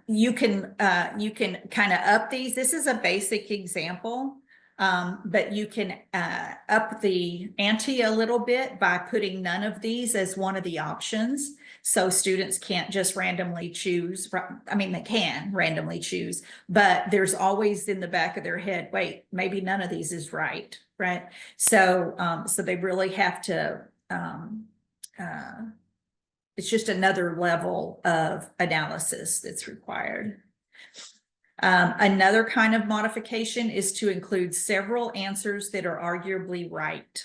You can kind of up these. This is a basic example, but you can up the ante a little bit by putting none of these as one of the options. So students can't just randomly choose. I mean, they can randomly choose, but there's always in the back of their head, wait, maybe none of these is right, right? So, so they really have to, it's just another level of analysis that's required. Another kind of modification is to include several answers that are arguably right.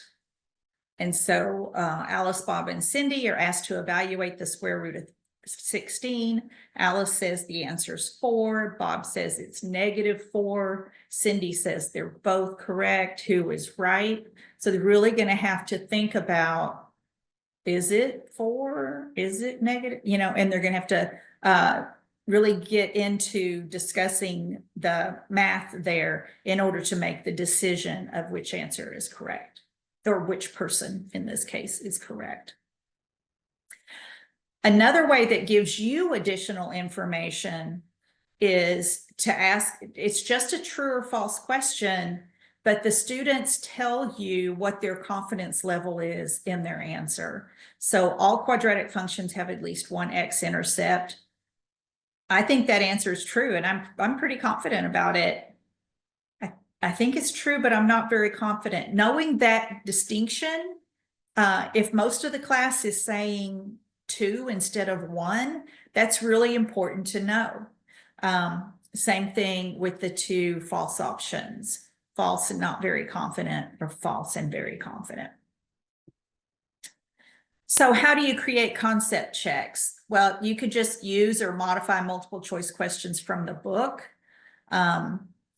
And so Alice, Bob, and Cindy are asked to evaluate the square root of 16. Alice says the answer is 4. Bob says it's -4. Cindy says they're both correct. Who is right? So they're really going to have to think about, is it 4? Is it negative? You know, and they're going to have to really get into discussing the math there in order to make the decision of which answer is correct, or which person in this case is correct. Another way that gives you additional information is to ask, it's just a true or false question, but the students tell you what their confidence level is in their answer. So all quadratic functions have at least one x-intercept. I think that answer is true, and I'm pretty confident about it. I think it's true, but I'm not very confident. Knowing that distinction, if most of the class is saying 2 instead of 1, that's really important to know. Same thing with the 2 false options. False and not very confident, or false and very confident. So how do you create concept checks? Well, you could just use or modify multiple choice questions from the book.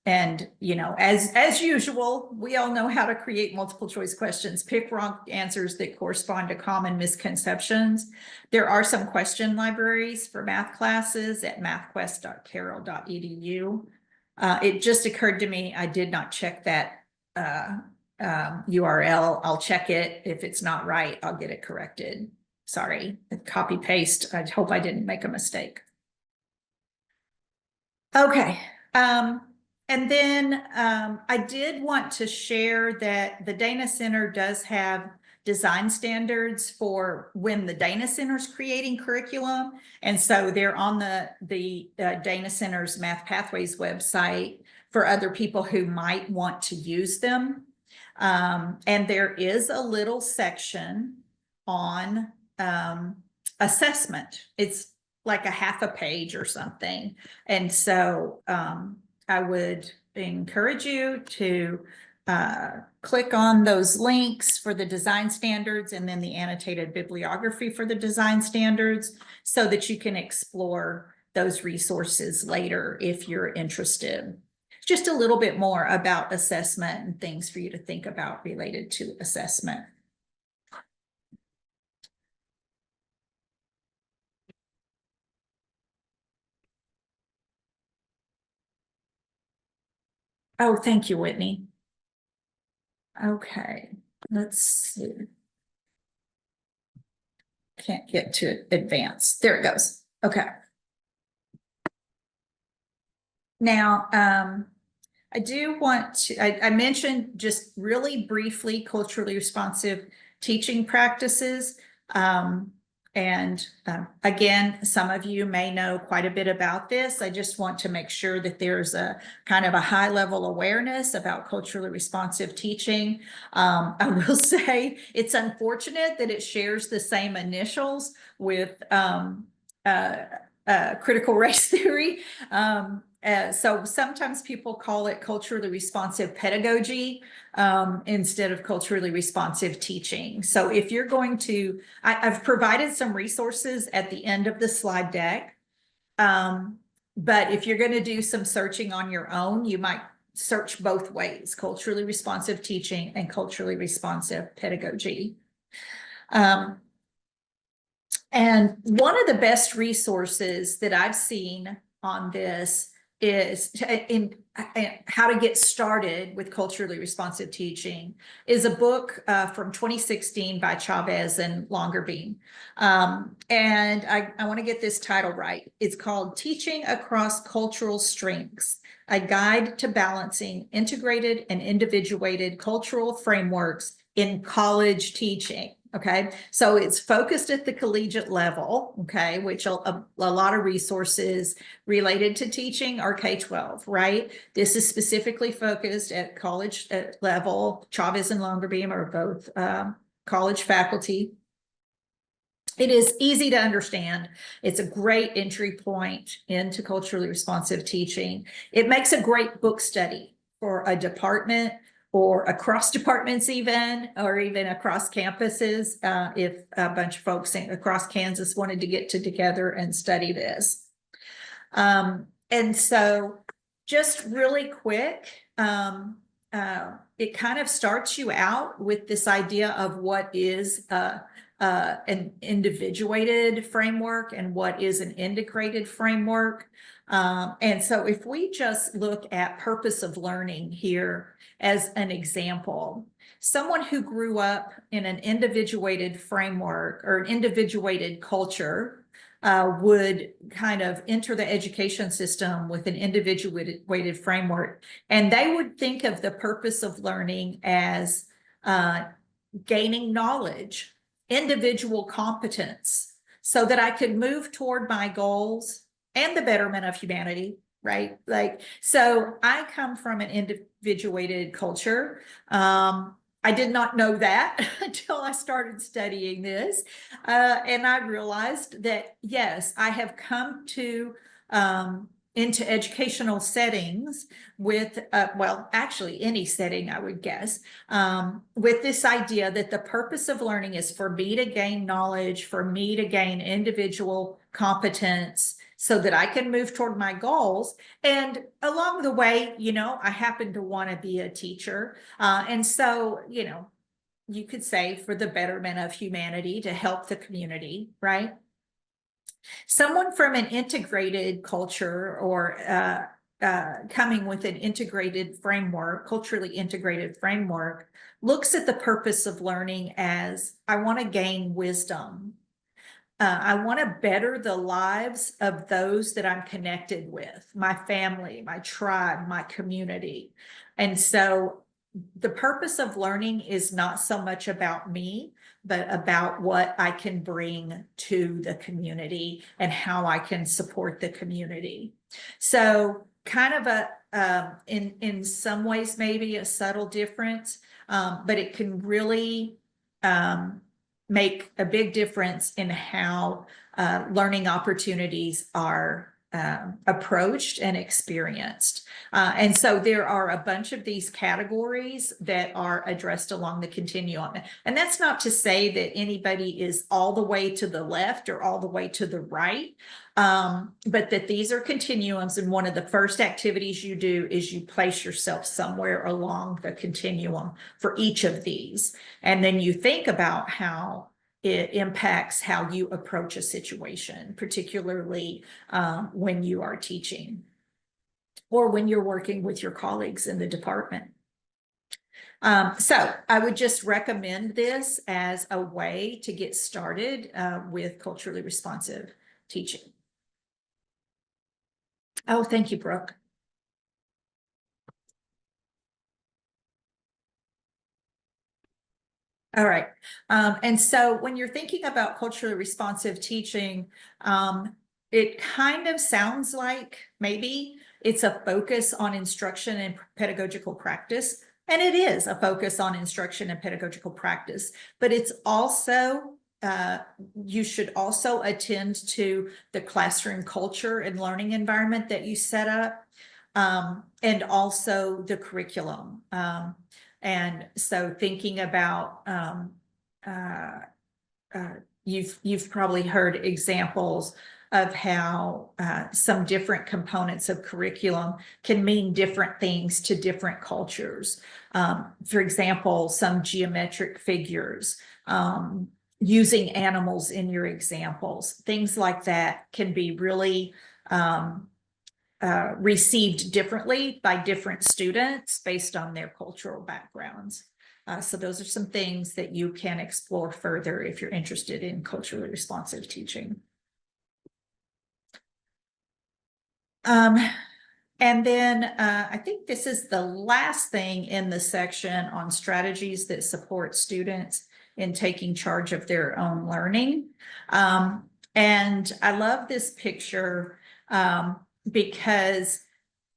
And, you know, as usual, we all know how to create multiple choice questions. Pick wrong answers that correspond to common misconceptions. There are some question libraries for math classes at mathquest.carroll.edu. It just occurred to me, I did not check that URL. I'll check it. If it's not right, I'll get it corrected. Sorry, copy paste. I hope I didn't make a mistake. Okay. And then I did want to share that the Dana Center does have design standards for when the Dana Center is creating curriculum. And so they're on the Dana Center's Math Pathways website for other people who might want to use them. And there is a little section on assessment. It's like a half a page or something. And so I would encourage you to click on those links for the design standards and then the annotated bibliography for the design standards so that you can explore those resources later if you're interested. Just a little bit more about assessment and things for you to think about related to assessment. Oh, thank you, Whitney. Okay, let's see. Can't get to advance. There it goes. Okay. Now, I do want to, I mentioned just really briefly culturally responsive teaching practices. Again, some of you may know quite a bit about this. I just want to make sure that there's a kind of a high level awareness about culturally responsive teaching. I will say it's unfortunate that it shares the same initials with critical race theory. So sometimes people call it culturally responsive pedagogy instead of culturally responsive teaching. So if you're going to, I've provided some resources at the end of the slide deck. But if you're going to do some searching on your own, you might search both ways, culturally responsive teaching and culturally responsive pedagogy. And one of the best resources that I've seen on this is in how to get started with culturally responsive teaching is a book from 2016 by Chavez and Longerbeam. And I want to get this title right. It's called Teaching Across Cultural Strengths, a guide to balancing integrated and individuated cultural frameworks in college teaching. Okay, so it's focused at the collegiate level, okay, which a lot of resources related to teaching are K-12, right? This is specifically focused at college level. Chavez and Longerbeam are both college faculty. It is easy to understand. It's a great entry point into culturally responsive teaching. It makes a great book study for a department or across departments even, or even across campuses, if a bunch of folks across Kansas wanted to get together and study this. And so just really quick, it kind of starts you out with this idea of what is an individuated framework and what is an integrated framework. And so if we just look at purpose of learning here as an example, someone who grew up in an individuated framework or an individuated culture would kind of enter the education system with an individuated framework, and they would think of the purpose of learning as gaining knowledge, individual competence, so that I could move toward my goals and the betterment of humanity, right? Like, so I come from an individuated culture. I did not know that until I started studying this. And I realized that, yes, I have come to into educational settings with, well, actually any setting, I would guess, with this idea that the purpose of learning is for me to gain knowledge, for me to gain individual competence so that I can move toward my goals. And along the way, you know, I happen to want to be a teacher. And so, you know, you could say for the betterment of humanity, to help the community, right? Someone from an integrated culture or coming with an integrated framework, culturally integrated framework, looks at the purpose of learning as, I want to gain wisdom. I want to better the lives of those that I'm connected with, my family, my tribe, my community. And so the purpose of learning is not so much about me, but about what I can bring to the community and how I can support the community. So kind of a, in some ways, maybe a subtle difference, but it can really make a big difference in how learning opportunities are approached and experienced. And so there are a bunch of these categories that are addressed along the continuum. And that's not to say that anybody is all the way to the left or all the way to the right, but that these are continuums. And one of the first activities you do is you place yourself somewhere along the continuum for each of these. And then you think about how it impacts how you approach a situation, particularly when you are teaching or when you're working with your colleagues in the department. So I would just recommend this as a way to get started with culturally responsive teaching. Oh, thank you, Brooke. All right. And so when you're thinking about culturally responsive teaching, it kind of sounds like maybe it's a focus on instruction and pedagogical practice. And it is a focus on instruction and pedagogical practice, but it's also, you should also attend to the classroom culture and learning environment that you set up, and also the curriculum. And so thinking about, you've probably heard examples of how some different components of curriculum can mean different things to different cultures. For example, some geometric figures using animals in your examples. Things like that can be really received differently by different students based on their cultural backgrounds. So those are some things that you can explore further if you're interested in culturally responsive teaching. And then I think this is the last thing in the section on strategies that support students in taking charge of their own learning. And I love this picture because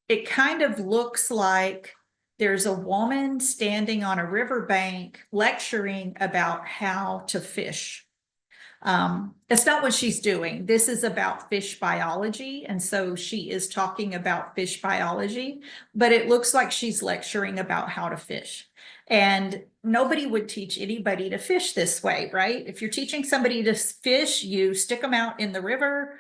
it kind of looks like there's a woman standing on a riverbank lecturing about how to fish. That's not what she's doing. This is about fish biology. And so she is talking about fish biology, but it looks like she's lecturing about how to fish. And nobody would teach anybody to fish this way, right? If you're teaching somebody to fish, you stick them out in the river,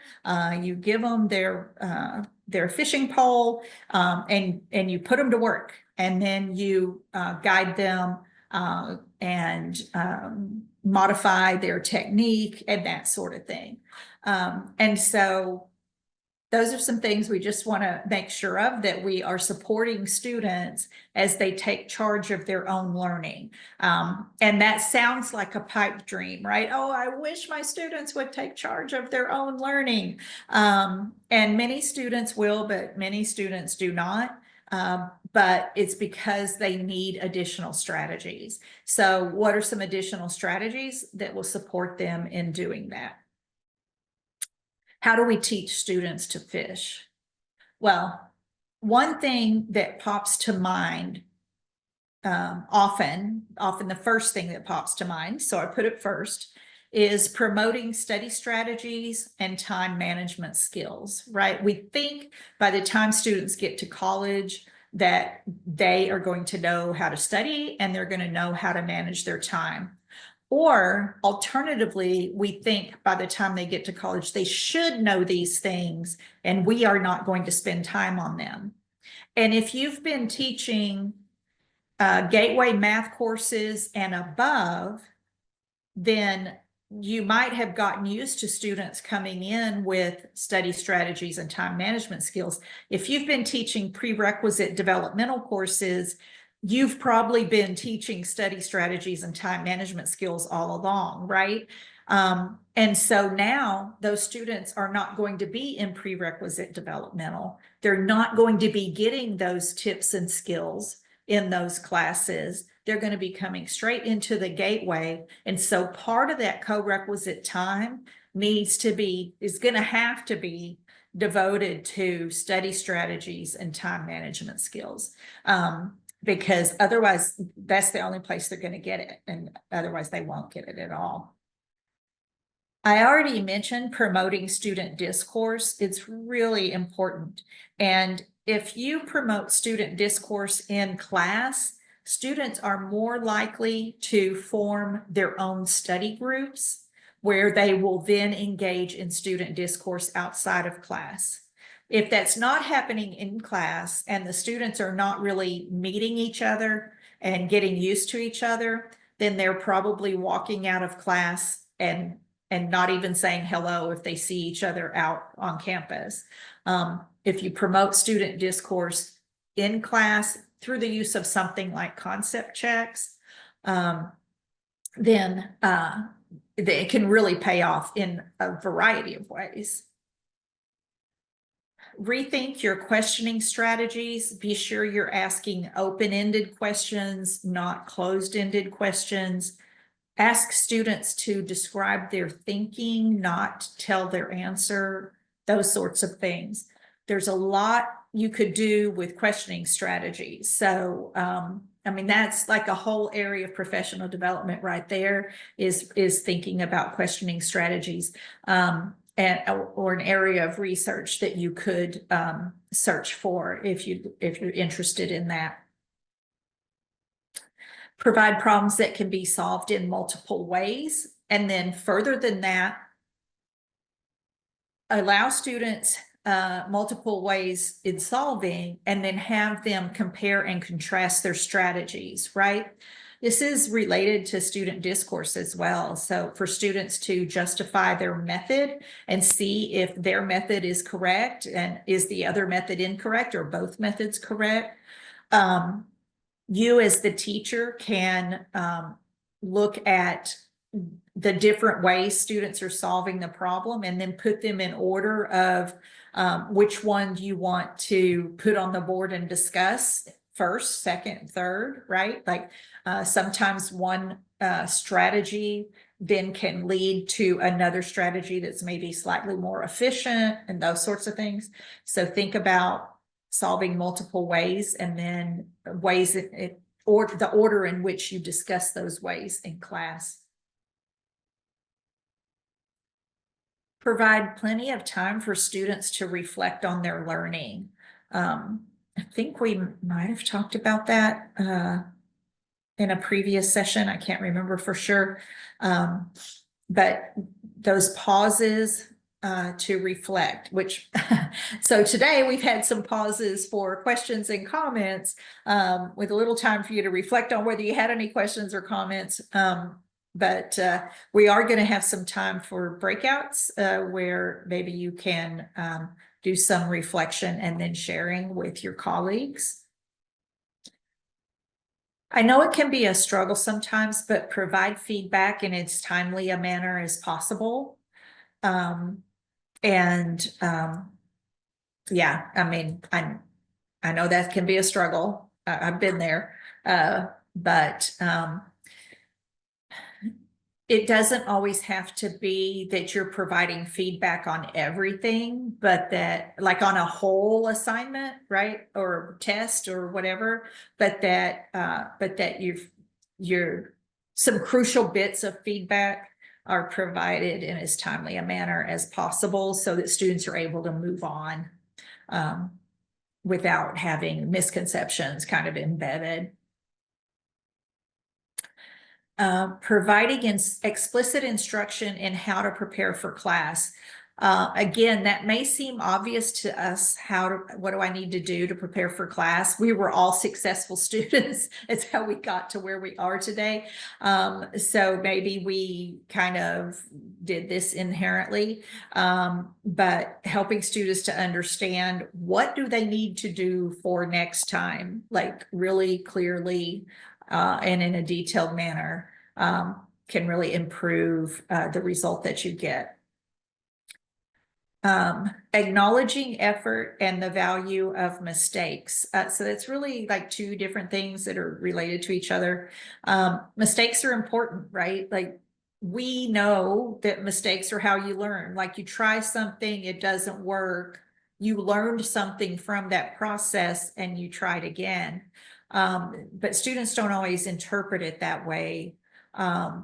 you give them their fishing pole, and you put them to work, and then you guide them and modify their technique and that sort of thing. And so those are some things we just want to make sure of, that we are supporting students as they take charge of their own learning. And that sounds like a pipe dream, right? Oh, I wish my students would take charge of their own learning. And many students will, but many students do not. But it's because they need additional strategies. So what are some additional strategies that will support them in doing that? How do we teach students to fish? Well, one thing that pops to mind often the first thing that pops to mind, so I put it first, is promoting study strategies and time management skills, right? We think by the time students get to college that they are going to know how to study and they're going to know how to manage their time. Or alternatively, we think by the time they get to college, they should know these things and we are not going to spend time on them. And if you've been teaching gateway math courses and above, then you might have gotten used to students coming in with study strategies and time management skills. If you've been teaching prerequisite developmental courses, you've probably been teaching study strategies and time management skills all along, right? And so now those students are not going to be in prerequisite developmental. They're not going to be getting those tips and skills in those classes. They're going to be coming straight into the gateway. And so part of that co-requisite time is going to have to be devoted to study strategies and time management skills. Because otherwise that's the only place they're going to get it. And otherwise they won't get it at all. I already mentioned promoting student discourse. It's really important. And if you promote student discourse in class, students are more likely to form their own study groups where they will then engage in student discourse outside of class. If that's not happening in class and the students are not really meeting each other and getting used to each other, then they're probably walking out of class and not even saying hello if they see each other out on campus. If you promote student discourse in class through the use of something like concept checks, then it can really pay off in a variety of ways. Rethink your questioning strategies. Be sure you're asking open-ended questions, not closed-ended questions. Ask students to describe their thinking, not tell their answer, those sorts of things. There's a lot you could do with questioning strategies. So, I mean, that's like a whole area of professional development right there is thinking about questioning strategies, or an area of research that you could search for if you're interested in that. Provide problems that can be solved in multiple ways. And then further than that, allow students multiple ways in solving and then have them compare and contrast their strategies, right? This is related to student discourse as well. So for students to justify their method and see if their method is correct and is the other method incorrect or both methods correct. You as the teacher can look at the different ways students are solving the problem and then put them in order of which one you want to put on the board and discuss first, second, third, right? Like sometimes one strategy then can lead to another strategy that's maybe slightly more efficient and those sorts of things. So think about solving multiple ways and then ways or the order in which you discuss those ways in class. Provide plenty of time for students to reflect on their learning. I think we might have talked about that in a previous session. I can't remember for sure. But those pauses to reflect, which so today we've had some pauses for questions and comments with a little time for you to reflect on whether you had any questions or comments. But we are going to have some time for breakouts where maybe you can do some reflection and then sharing with your colleagues. I know it can be a struggle sometimes, but provide feedback in as timely a manner as possible. Yeah, I mean, I know that can be a struggle. I've been there, but it doesn't always have to be that you're providing feedback on everything, but that like on a whole assignment, right? Or test or whatever, but that you're some crucial bits of feedback are provided in as timely a manner as possible so that students are able to move on without having misconceptions kind of embedded. Providing explicit instruction in how to prepare for class. Again, that may seem obvious to us. What do I need to do to prepare for class? We were all successful students. It's how we got to where we are today. So maybe we kind of did this inherently, but helping students to understand what do they need to do for next time, like really clearly and in a detailed manner can really improve the result that you get. Acknowledging effort and the value of mistakes. So that's really like two different things that are related to each other. Mistakes are important, right? Like we know that mistakes are how you learn. Like you try something, it doesn't work. You learned something from that process and you tried again. But students don't always interpret it that way.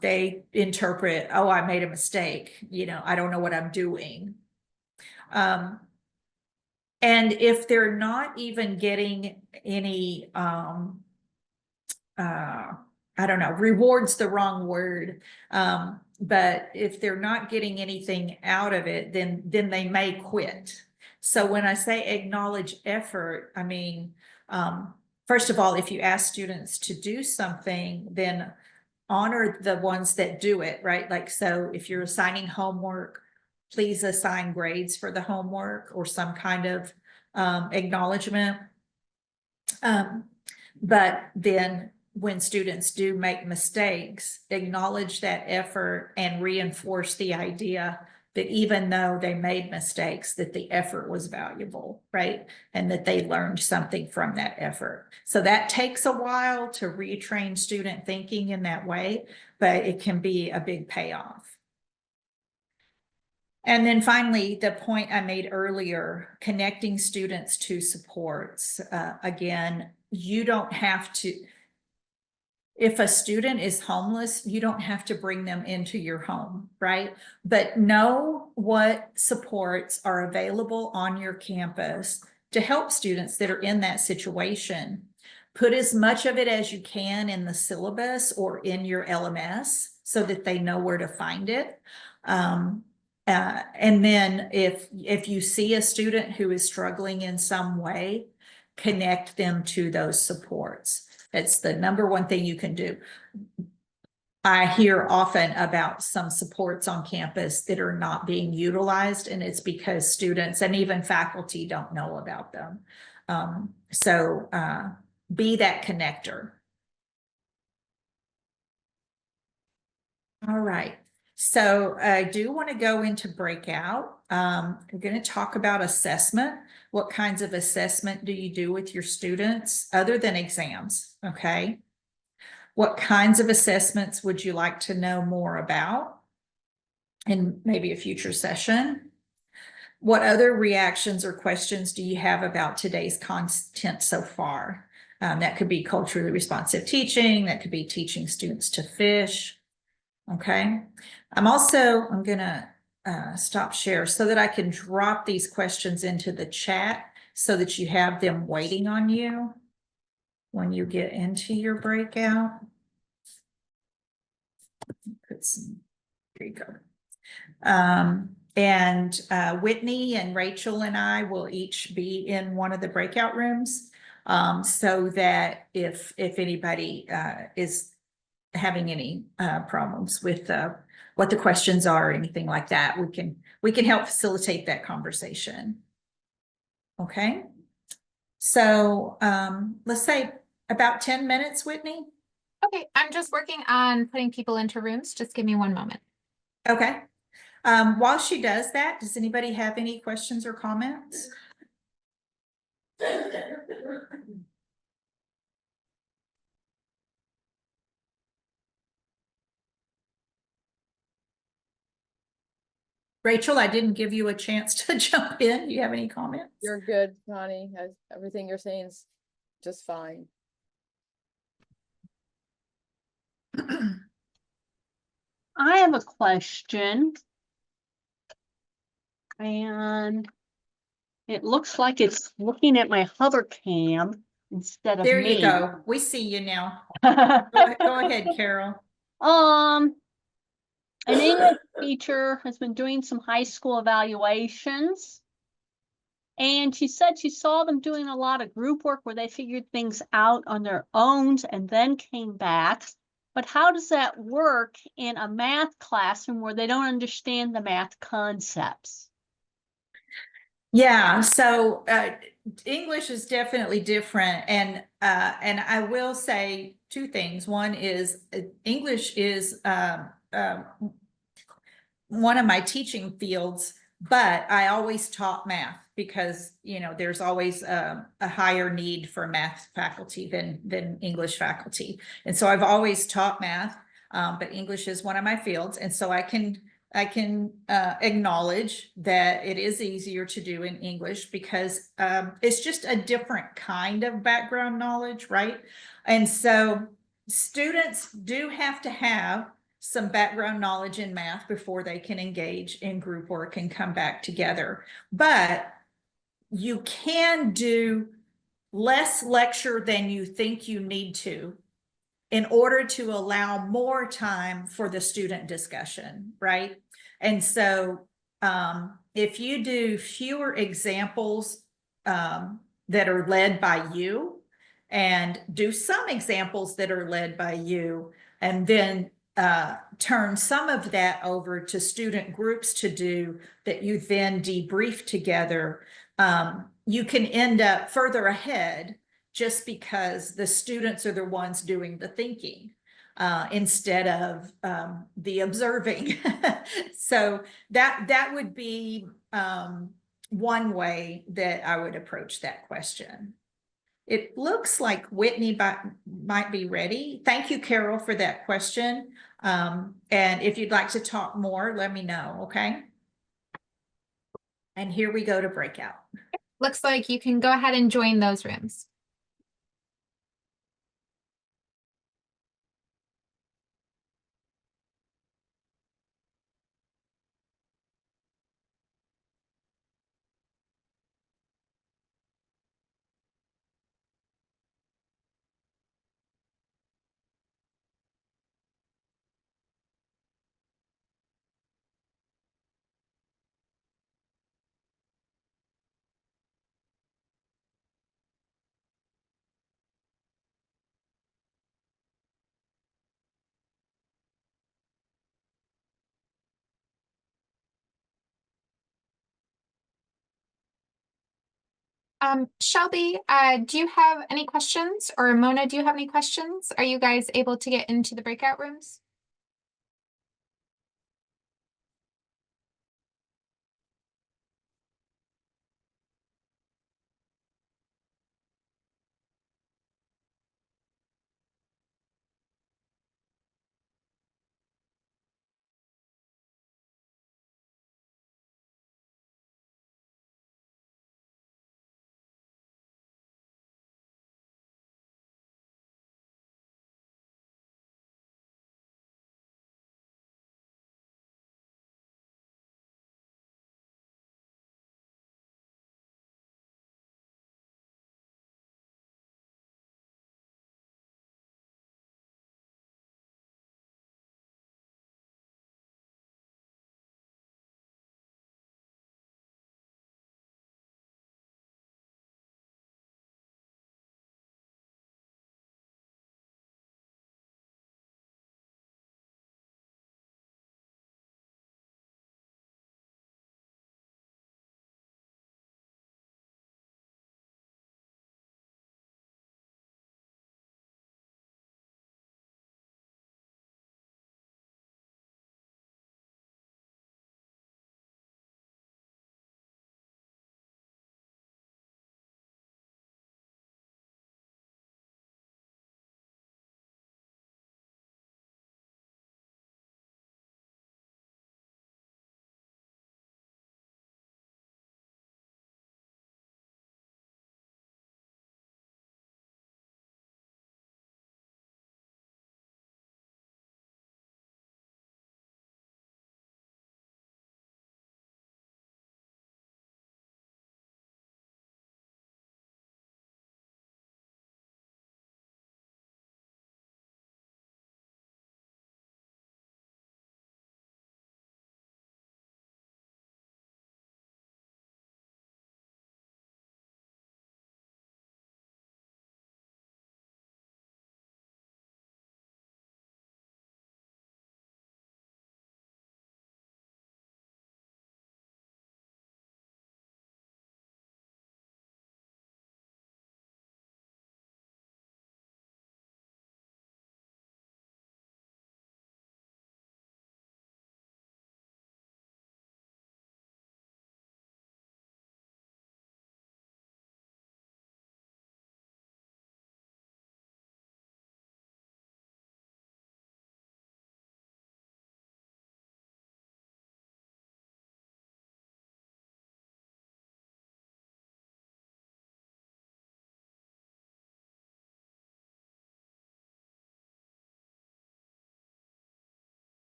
They interpret, oh, I made a mistake. You know, I don't know what I'm doing. And if they're not even getting any, I don't know, reward's the wrong word. But if they're not getting anything out of it, then they may quit. So when I say acknowledge effort, I mean, first of all, if you ask students to do something, then honor the ones that do it, right? Like, so if you're assigning homework, please assign grades for the homework or some kind of acknowledgement. But then when students do make mistakes, acknowledge that effort and reinforce the idea that even though they made mistakes, that the effort was valuable, right? And that they learned something from that effort. So that takes a while to retrain student thinking in that way, but it can be a big payoff. And then finally, the point I made earlier, connecting students to supports. Again, you don't have to, if a student is homeless, you don't have to bring them into your home, right? But know what supports are available on your campus to help students that are in that situation. Put as much of it as you can in the syllabus or in your LMS so that they know where to find it. And then if you see a student who is struggling in some way, connect them to those supports. It's the number one thing you can do. I hear often about some supports on campus that are not being utilized, and it's because students and even faculty don't know about them. So be that connector. All right. So I do want to go into breakout. We're going to talk about assessment. What kinds of assessment do you do with your students other than exams? Okay. What kinds of assessments would you like to know more about in maybe a future session? What other reactions or questions do you have about today's content so far? That could be culturally responsive teaching. That could be teaching students to fish. Okay. I'm gonna stop share so that I can drop these questions into the chat so that you have them waiting on you when you get into your breakout. Put some, here you go. And Whitney and Rachel and I will each be in one of the breakout rooms, so that if anybody is having any problems with what the questions are or anything like that, we can help facilitate that conversation. Okay. So let's say about 10 minutes, Whitney. Okay, I'm just working on putting people into rooms. Just give me one moment. Okay. While she does that, does anybody have any questions or comments? Rachel, I didn't give you a chance to jump in. Do you have any comments? You're good, Connie. Everything you're saying is just fine. I have a question. And it looks like it's looking at my hover cam instead of There me. you go. We see you now. Go ahead, Carol. An English teacher has been doing some high school evaluations. And she said she saw them doing a lot of group work where they figured things out on their own and then came back. But how does that work in a math classroom where they don't understand the math concepts? Yeah, so English is definitely different, and I will say two things. One is English is one of my teaching fields, but I always taught math because there's always a higher need for math faculty than English faculty, and so I've always taught math, but English is one of my fields, and so I can acknowledge that it is easier to do in English because it's just a different kind of background knowledge, right? And so students do have to have some background knowledge in math before they can engage in group work and come back together. But you can do less lecture than you think you need to in order to allow more time for the student discussion, right? And so if you do fewer examples that are led by you and do some examples that are led by you, and then turn some of that over to student groups to do that you then debrief together, you can end up further ahead just because the students are the ones doing the thinking instead of the observing. So that would be one way that I would approach that question. It looks like Whitney might be ready. Thank you, Carol, for that question. And if you'd like to talk more, let me know, okay? And here we go to breakout. Looks like you can go ahead and join those rooms. Shelby, do you have any questions? Or Mona, do you have any questions? Are you guys able to get into the breakout rooms?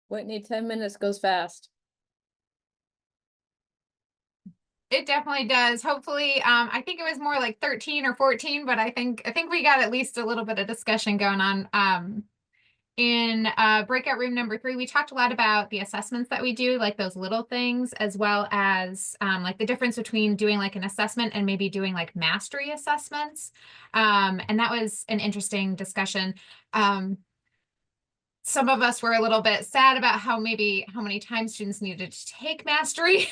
Whitney, 10 minutes goes fast. It definitely does. Hopefully, I think it was more like 13 or 14, but I think we got at least a little bit of discussion going on. In breakout room number 3, we talked a lot about the assessments that we do, like those little things, as well as like the difference between doing like an assessment and maybe doing like mastery assessments. And that was an interesting discussion. Some of us were a little bit sad about how many times students needed to take mastery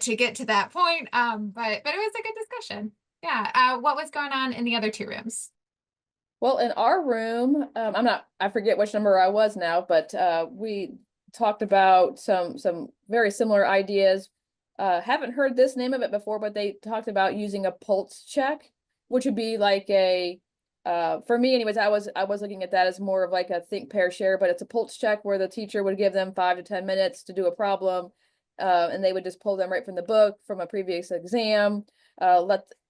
to get to that point. But it was a good discussion. Yeah. What was going on in the other 2 rooms? Well, in our room, I forget which number I was now, but we talked about some very similar ideas. Haven't heard this name of it before, but they talked about using a pulse check, which would be like a for me anyways, I was looking at that as more of like a think, pair, share, but it's a pulse check where the teacher would give them 5 to 10 minutes to do a problem, and they would just pull them right from the book from a previous exam.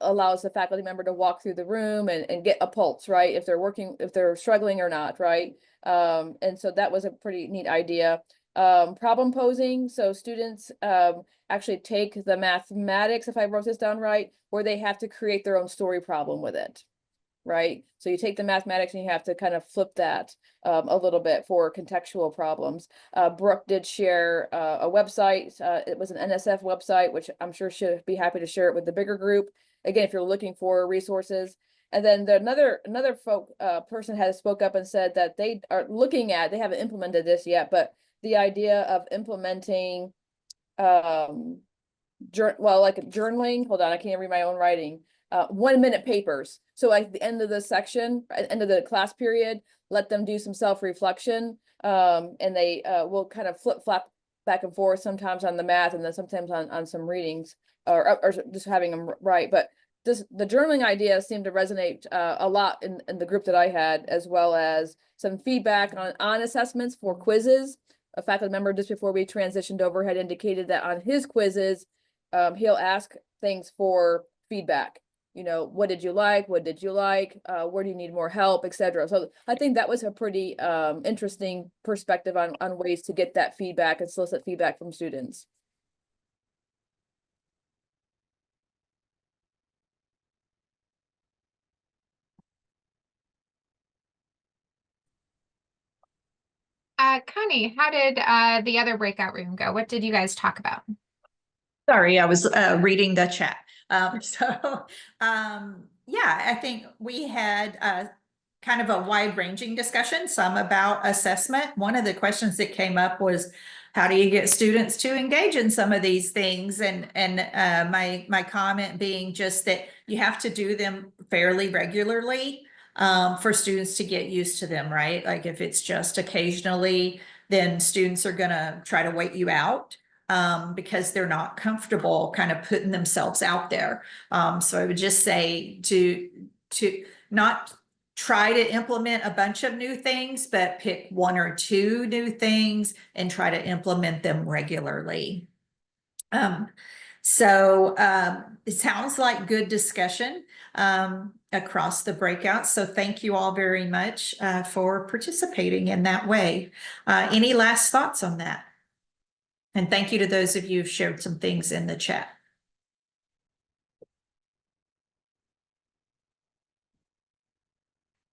Allows the faculty member to walk through the room and get a pulse, right? If they're struggling or not, right? And so that was a pretty neat idea. Problem posing, so students actually take the mathematics, if I wrote this down right, where they have to create their own story problem with it. Right? So you take the mathematics and you have to kind of flip that a little bit for contextual problems. Brooke did share a website. It was an NSF website, which I'm sure she'll be happy to share it with the bigger group. Again, if you're looking for resources. And then another person has spoke up and said that they are they haven't implemented this yet, but the idea of implementing like journaling. Hold on, I can't read my own writing. 1-minute papers. So like the end of the section, end of the class period, let them do some self-reflection. And they will kind of flip-flop back and forth, sometimes on the math and then sometimes on some readings or just having them write. But the journaling idea seemed to resonate a lot in the group that I had, as well as some feedback on assessments for quizzes. A faculty member just before we transitioned over had indicated that on his quizzes, he'll ask things for feedback. You know, what did you like? What did you like? Where do you need more help, etc. So I think that was a pretty interesting perspective on ways to get that feedback and solicit feedback from students. Connie, how did the other breakout room go? What did you guys talk about? Sorry, I was reading the chat. Yeah, I think we had kind of a wide-ranging discussion, some about assessment. One of the questions that came up was, how do you get students to engage in some of these things? And my comment being just that you have to do them fairly regularly for students to get used to them, right? Like if it's just occasionally, then students are gonna try to wait you out. Because they're not comfortable kind of putting themselves out there. So I would just say to not try to implement a bunch of new things, but pick 1 or 2 new things and try to implement them regularly. It sounds like good discussion across the breakouts. So thank you all very much for participating in that way. Any last thoughts on that? And thank you to those of you who've shared some things in the chat.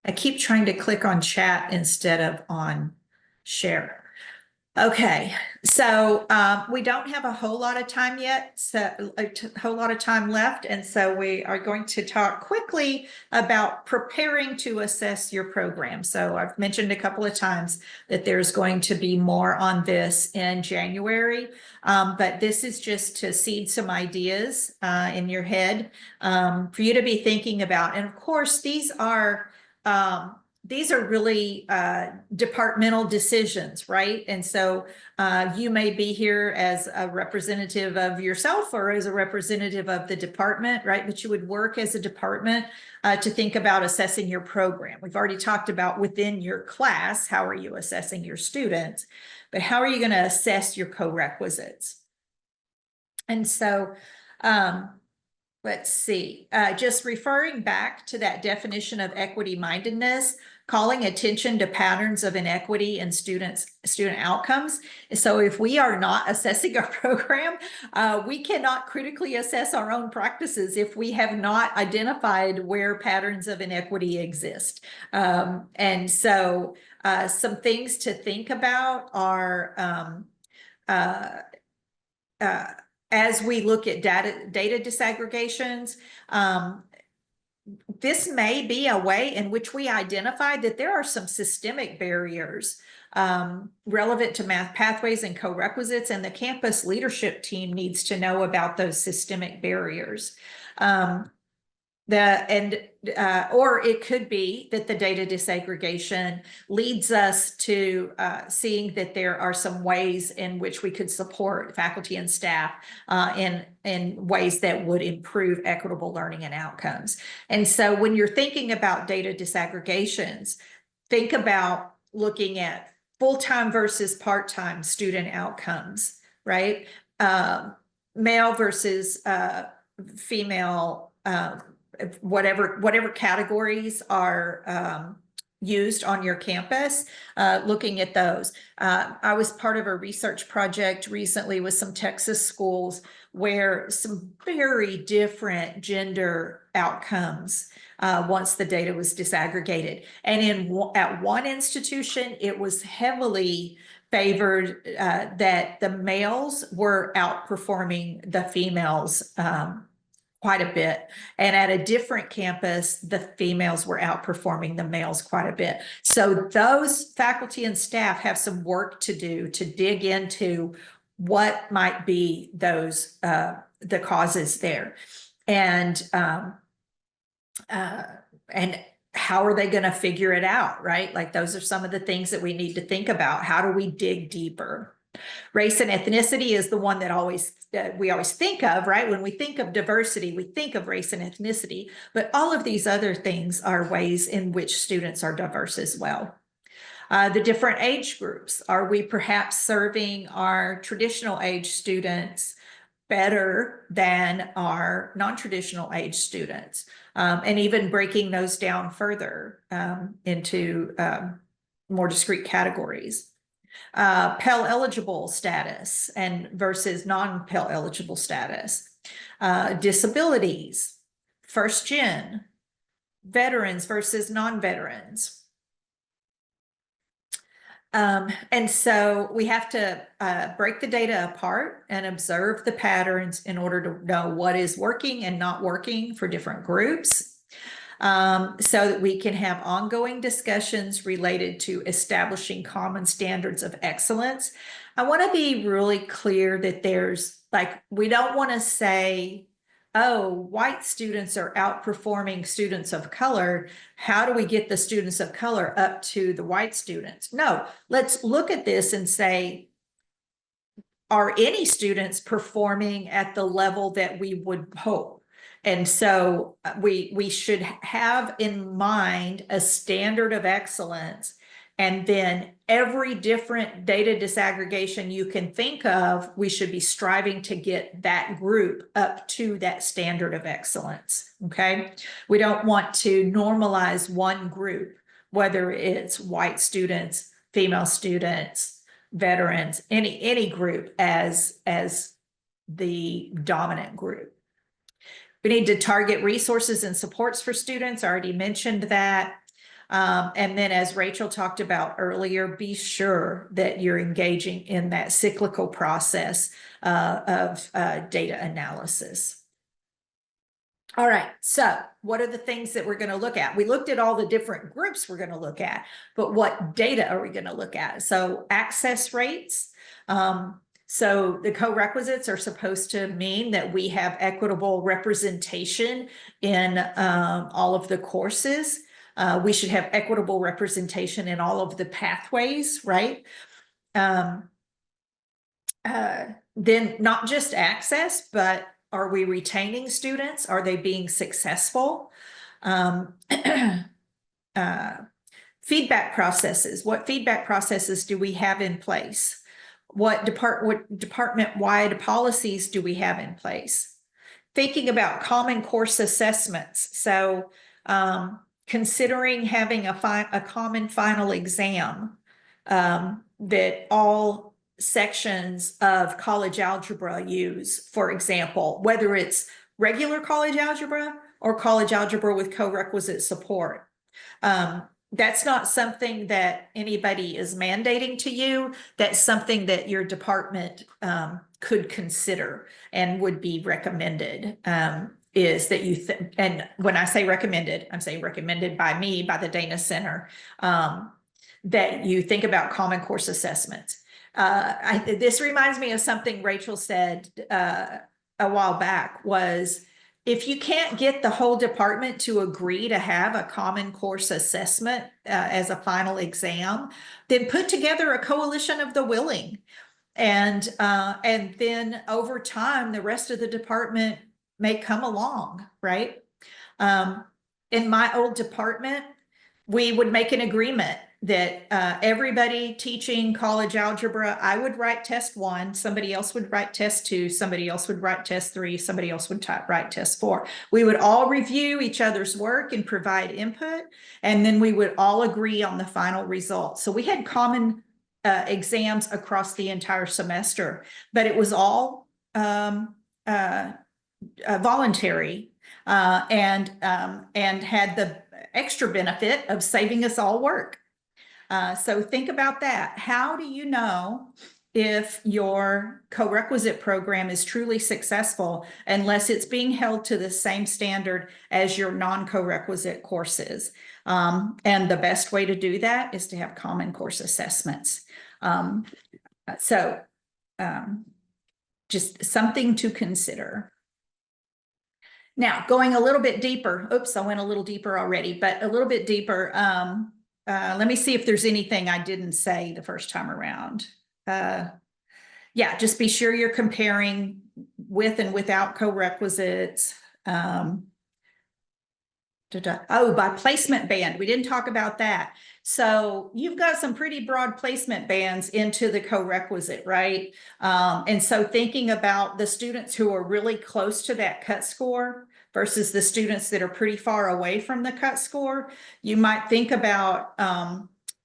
I keep trying to click on chat instead of on share. Okay, so we don't have a whole lot of time yet, so a whole lot of time left. And so we are going to talk quickly about preparing to assess your program. So I've mentioned a couple of times that there's going to be more on this in January, but this is just to seed some ideas in your head for you to be thinking about. And of course, these are really departmental decisions, right? And so you may be here as a representative of yourself or as a representative of the department, right? But you would work as a department to think about assessing your program. We've already talked about within your class, how are you assessing your students, but how are you going to assess your co-requisites? And so let's see, just referring back to that definition of equity mindedness, calling attention to patterns of inequity in student outcomes. So if we are not assessing our program, we cannot critically assess our own practices if we have not identified where patterns of inequity exist. And so some things to think about are as we look at data disaggregations, this may be a way in which we identified that there are some systemic barriers relevant to math pathways and co-requisites, and the campus leadership team needs to know about those systemic barriers. Or it could be that the data disaggregation leads us to seeing that there are some ways in which we could support faculty and staff in ways that would improve equitable learning and outcomes. And so when you're thinking about data disaggregations, think about looking at full-time versus part-time student outcomes, right? Male versus female, whatever categories are used on your campus, looking at those. I was part of a research project recently with some Texas schools where some very different gender outcomes once the data was disaggregated. And at one institution, it was heavily favored that the males were outperforming the females quite a bit. And at a different campus, the females were outperforming the males quite a bit. So those faculty and staff have some work to do to dig into what might be those, the causes there. And how are they going to figure it out, right? Like those are some of the things that we need to think about. How do we dig deeper? Race and ethnicity is the one that we always think of, right? When we think of diversity, we think of race and ethnicity, but all of these other things are ways in which students are diverse as well. The different age groups. Are we perhaps serving our traditional age students better than our non-traditional age students? And even breaking those down further into more discrete categories. Pell eligible status and versus non-Pell eligible status, disabilities, first gen, veterans versus non-veterans. And so we have to break the data apart and observe the patterns in order to know what is working and not working for different groups. So that we can have ongoing discussions related to establishing common standards of excellence. I want to be really clear that we don't want to say, oh, white students are outperforming students of color. How do we get the students of color up to the white students? No, let's look at this and say, are any students performing at the level that we would hope? And so we should have in mind a standard of excellence, and then every different data disaggregation you can think of, we should be striving to get that group up to that standard of excellence, okay? We don't want to normalize one group, whether it's white students, female students, veterans, any group as the dominant group. We need to target resources and supports for students. I already mentioned that. And then as Rachel talked about earlier, be sure that you're engaging in that cyclical process of data analysis. All right, so what are the things that we're going to look at? We looked at all the different groups we're going to look at, but what data are we going to look at? So access rates. So the co-requisites are supposed to mean that we have equitable representation in all of the courses. We should have equitable representation in all of the pathways, right? Then not just access, but are we retaining students? Are they being successful? Feedback processes. What feedback processes do we have in place? What department-wide policies do we have in place? Thinking about common course assessments. So considering having a common final exam, that all sections of college algebra use, for example, whether it's regular college algebra or college algebra with co-requisite support. That's not something that anybody is mandating to you. That's something that your department could consider and would be recommended. Is that you and when I say recommended, I'm saying recommended by me, by the Dana Center, that you think about common course assessments. This reminds me of something Rachel said a while back, was if you can't get the whole department to agree to have a common course assessment as a final exam, then put together a coalition of the willing. And then over time, the rest of the department may come along, right? In my old department, we would make an agreement that everybody teaching college algebra, I would write test 1, somebody else would write test 2, somebody else would write test 3, somebody else would write test 4. We would all review each other's work and provide input, and then we would all agree on the final result. So we had common exams across the entire semester, but it was all voluntary and had the extra benefit of saving us all work. So think about that. How do you know if your co-requisite program is truly successful unless it's being held to the same standard as your non-co-requisite courses? And the best way to do that is to have common course assessments. Just something to consider. Now, going a little bit deeper. Oops, I went a little deeper already, but a little bit deeper. Let me see if there's anything I didn't say the first time around. Yeah, just be sure you're comparing with and without co-requisites. Oh, by placement band, we didn't talk about that. So you've got some pretty broad placement bands into the co-requisite, right? And so thinking about the students who are really close to that cut score versus the students that are pretty far away from the cut score, you might think about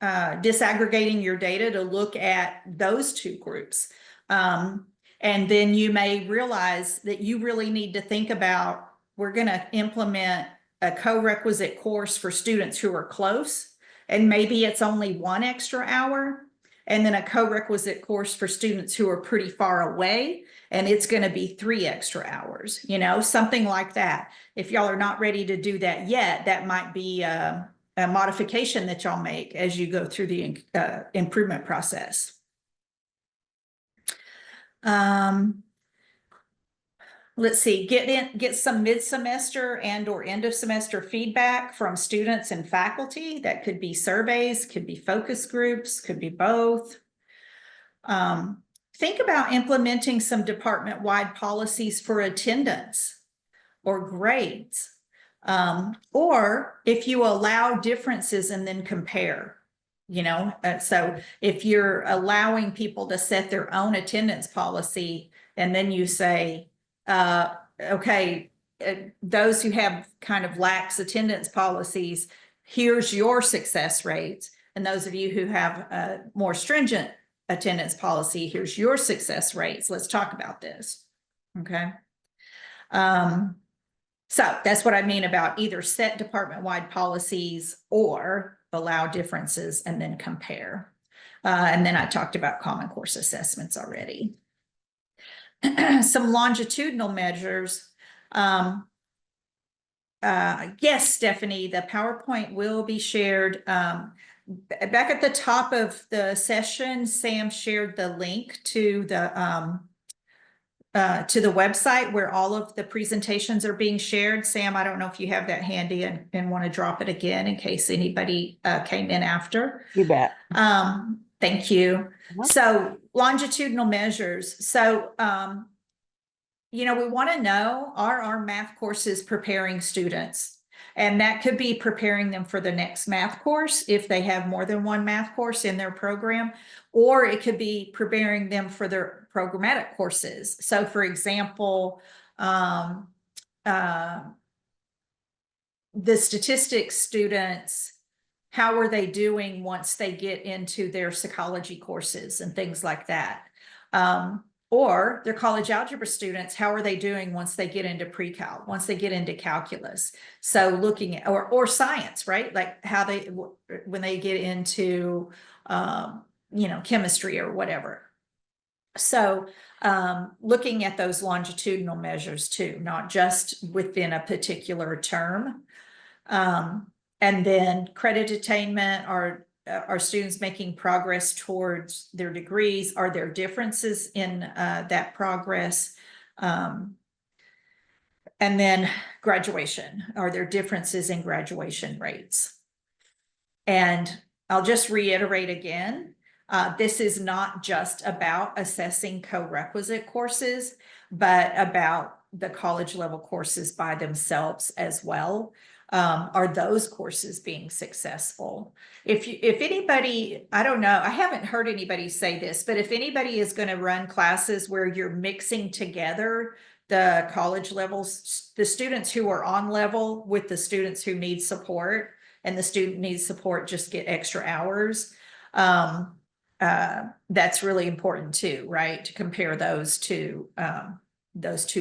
disaggregating your data to look at those two groups. And then you may realize that you really need to think about, we're going to implement a co-requisite course for students who are close, and maybe it's only 1 extra hour, and then a co-requisite course for students who are pretty far away, and it's going to be 3 extra hours, you know, something like that. If y'all are not ready to do that yet, that might be a modification that y'all make as you go through the improvement process. Let's see, get some mid-semester and or end of semester feedback from students and faculty. That could be surveys, could be focus groups, could be both. Think about implementing some department-wide policies for attendance or grades. Or if you allow differences and then compare, you know, so if you're allowing people to set their own attendance policy and then you say, okay, those who have kind of lax attendance policies, here's your success rates. And those of you who have a more stringent attendance policy, here's your success rates. Let's talk about this. Okay. So that's what I mean about either set department-wide policies or allow differences and then compare. And then I talked about common course assessments already. Some longitudinal measures. Yes, Stephanie, the PowerPoint will be shared. Back at the top of the session, Sam shared the link to the website where all of the presentations are being shared. Sam, I don't know if you have that handy and want to drop it again in case anybody came in after. You bet. Thank you. So longitudinal measures. So, you know, we want to know, are our math courses preparing students? And that could be preparing them for the next math course if they have more than one math course in their program, or it could be preparing them for their programmatic courses. So for example, the statistics students, how are they doing once they get into their psychology courses and things like that? Or their college algebra students, how are they doing once they get into pre-cal, once they get into calculus? So looking at, or science, right? Like how they, when they get into, chemistry or whatever. So looking at those longitudinal measures too, not just within a particular term. And then credit attainment, are students making progress towards their degrees? Are there differences in that progress? And then graduation, are there differences in graduation rates? And I'll just reiterate again, this is not just about assessing co-requisite courses, but about the college level courses by themselves as well. Are those courses being successful? If anybody, I don't know, I haven't heard anybody say this, but if anybody is going to run classes where you're mixing together the college levels, the students who are on level with the students who need support, and the student needs support just get extra hours, that's really important too, right? To compare those two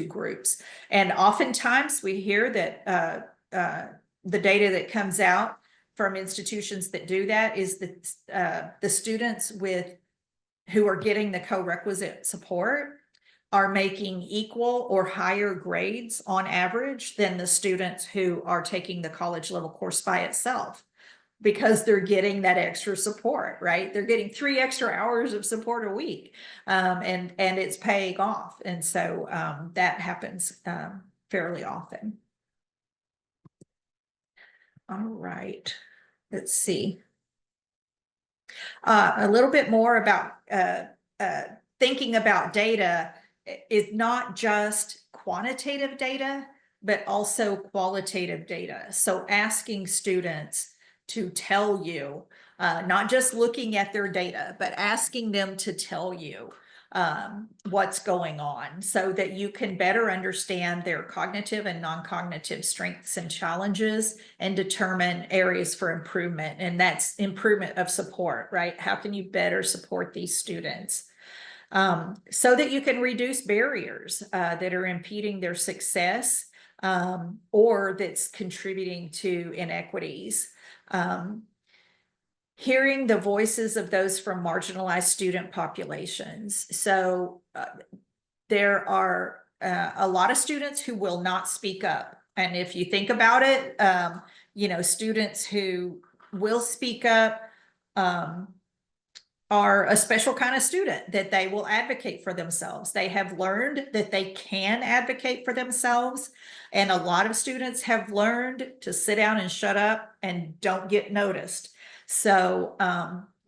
groups. And oftentimes we hear that the data that comes out from institutions that do that is that the students who are getting the co-requisite support are making equal or higher grades on average than the students who are taking the college level course by itself, because they're getting that extra support, right? They're getting 3 extra hours of support a week, and it's paying off. And so that happens fairly often. All right, let's see. A little bit more about thinking about data is not just quantitative data, but also qualitative data. So asking students to tell you, not just looking at their data, but asking them to tell you what's going on, so that you can better understand their cognitive and non-cognitive strengths and challenges and determine areas for improvement. And that's improvement of support, right? How can you better support these students? So that you can reduce barriers that are impeding their success, or that's contributing to inequities. Hearing the voices of those from marginalized student populations. So there are a lot of students who will not speak up. And if you think about it, students who will speak up are a special kind of student, that they will advocate for themselves. They have learned that they can advocate for themselves. And a lot of students have learned to sit down and shut up and don't get noticed. So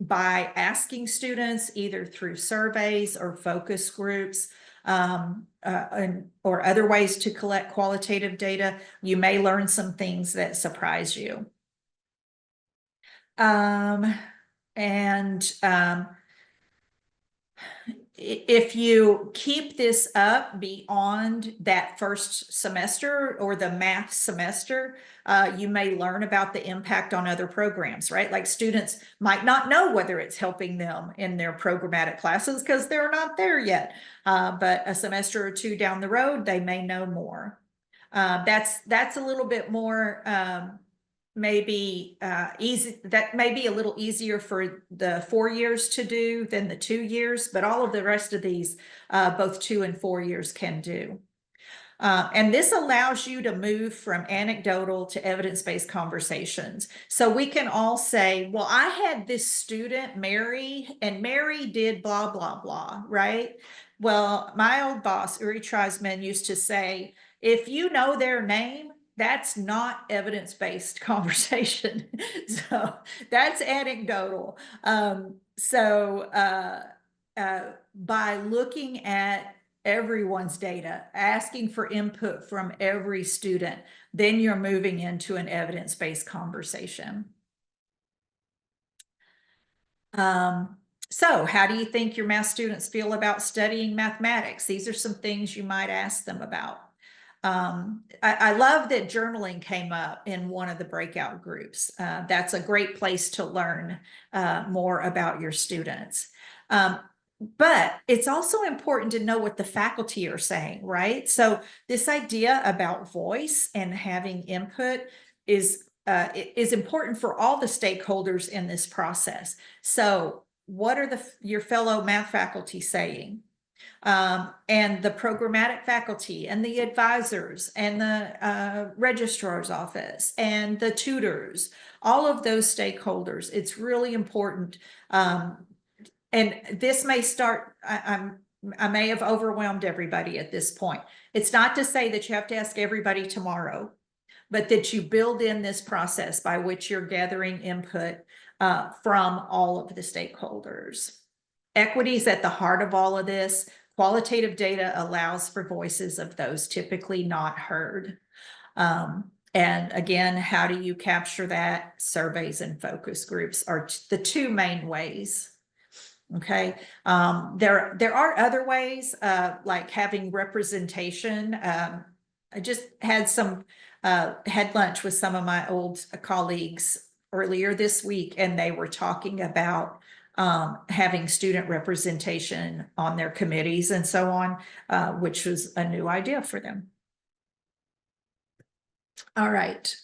by asking students either through surveys or focus groups, or other ways to collect qualitative data, you may learn some things that surprise you. If you keep this up beyond that first semester or the math semester, you may learn about the impact on other programs, right? Like students might not know whether it's helping them in their programmatic classes because they're not there yet. But a semester or 2 down the road, they may know more. That's a little bit more maybe easy. That may be a little easier for the 4 years to do than the 2 years, but all of the rest of these, both 2 and 4 years can do. And this allows you to move from anecdotal to evidence-based conversations. So we can all say, well, I had this student, Mary, and Mary did blah, blah, blah, right? Well, my old boss, Uri Treisman, used to say, if you know their name, that's not evidence-based conversation. So that's anecdotal. By looking at everyone's data, asking for input from every student, then you're moving into an evidence-based conversation. So how do you think your math students feel about studying mathematics? These are some things you might ask them about. I love that journaling came up in one of the breakout groups. That's a great place to learn more about your students. But it's also important to know what the faculty are saying, right? So this idea about voice and having input is important for all the stakeholders in this process. So what are your fellow math faculty saying? And the programmatic faculty and the advisors and the registrar's office and the tutors, all of those stakeholders, it's really important. And this may start, I may have overwhelmed everybody at this point. It's not to say that you have to ask everybody tomorrow, but that you build in this process by which you're gathering input from all of the stakeholders. Equity is at the heart of all of this. Qualitative data allows for voices of those typically not heard. And again, how do you capture that? Surveys and focus groups are the two main ways. Okay, there are other ways, like having representation. I just had had lunch with some of my old colleagues earlier this week, and they were talking about having student representation on their committees and so on, which was a new idea for them. All right.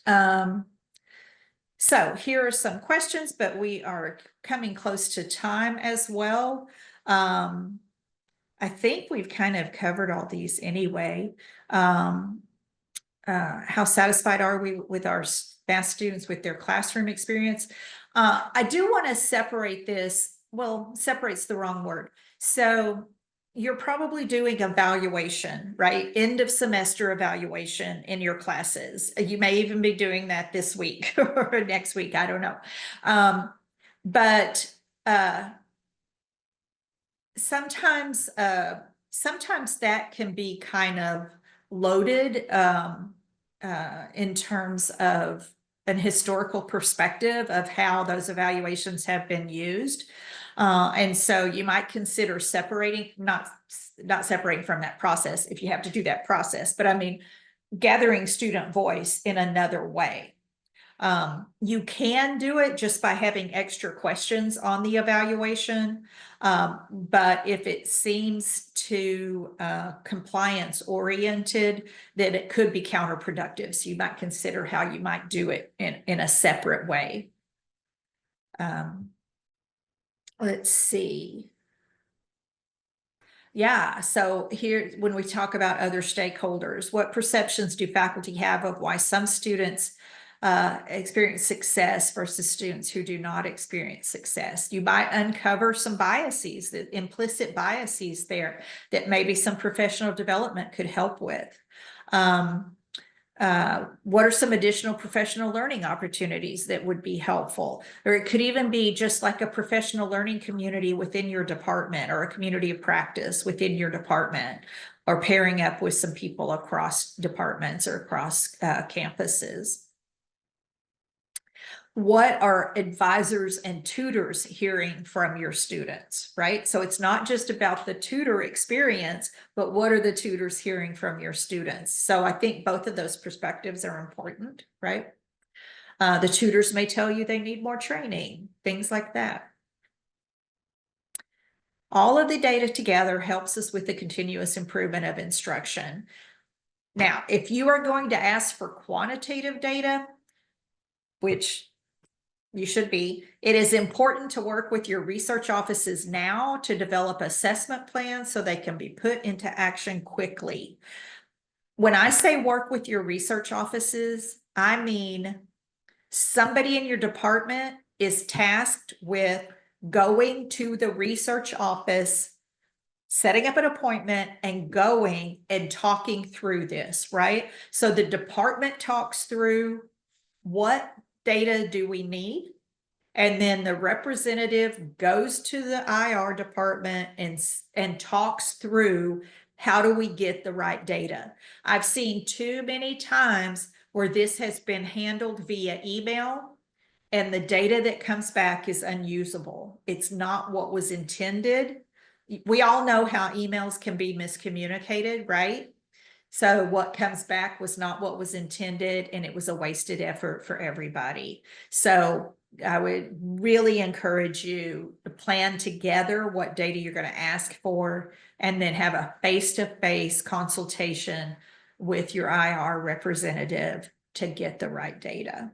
So here are some questions, but we are coming close to time as well. I think we've kind of covered all these anyway. How satisfied are we with our math students with their classroom experience? I do want to separate this. Well, separate's the wrong word. So you're probably doing evaluation, right? End of semester evaluation in your classes. You may even be doing that this week or next week. I don't know. But sometimes that can be kind of loaded in terms of an historical perspective of how those evaluations have been used. And so you might consider separating, not separating from that process if you have to do that process, but I mean, gathering student voice in another way. You can do it just by having extra questions on the evaluation. But if it seems too compliance oriented, then it could be counterproductive. So you might consider how you might do it in a separate way. Let's see. Yeah, so here, when we talk about other stakeholders, what perceptions do faculty have of why some students experience success versus students who do not experience success? You might uncover some biases, that implicit biases there that maybe some professional development could help with. What are some additional professional learning opportunities that would be helpful? Or it could even be just like a professional learning community within your department, or a community of practice within your department, or pairing up with some people across departments or across campuses. What are advisors and tutors hearing from your students, right? So it's not just about the tutor experience, but what are the tutors hearing from your students? So I think both of those perspectives are important, right? The tutors may tell you they need more training, things like that. All of the data together helps us with the continuous improvement of instruction. Now, if you are going to ask for quantitative data, which you should be, it is important to work with your research offices now to develop assessment plans so they can be put into action quickly. When I say work with your research offices, I mean somebody in your department is tasked with going to the research office, setting up an appointment, and going and talking through this, right? So the department talks through what data do we need? And then the representative goes to the IR department and talks through how do we get the right data. I've seen too many times where this has been handled via email and the data that comes back is unusable. It's not what was intended. We all know how emails can be miscommunicated, right? So what comes back was not what was intended, and it was a wasted effort for everybody. So I would really encourage you to plan together what data you're going to ask for, and then have a face-to-face consultation with your IR representative to get the right data.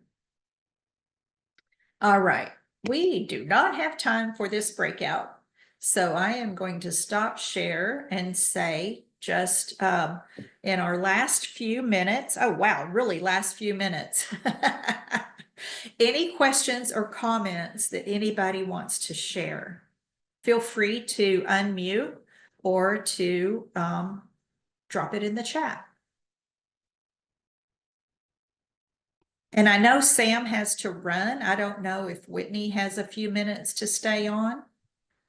All right, we do not have time for this breakout. So I am going to stop share and say just in our last few minutes, oh wow, really last few minutes. Any questions or comments that anybody wants to share? Feel free to unmute or to drop it in the chat. And I know Sam has to run. I don't know if Whitney has a few minutes to stay on.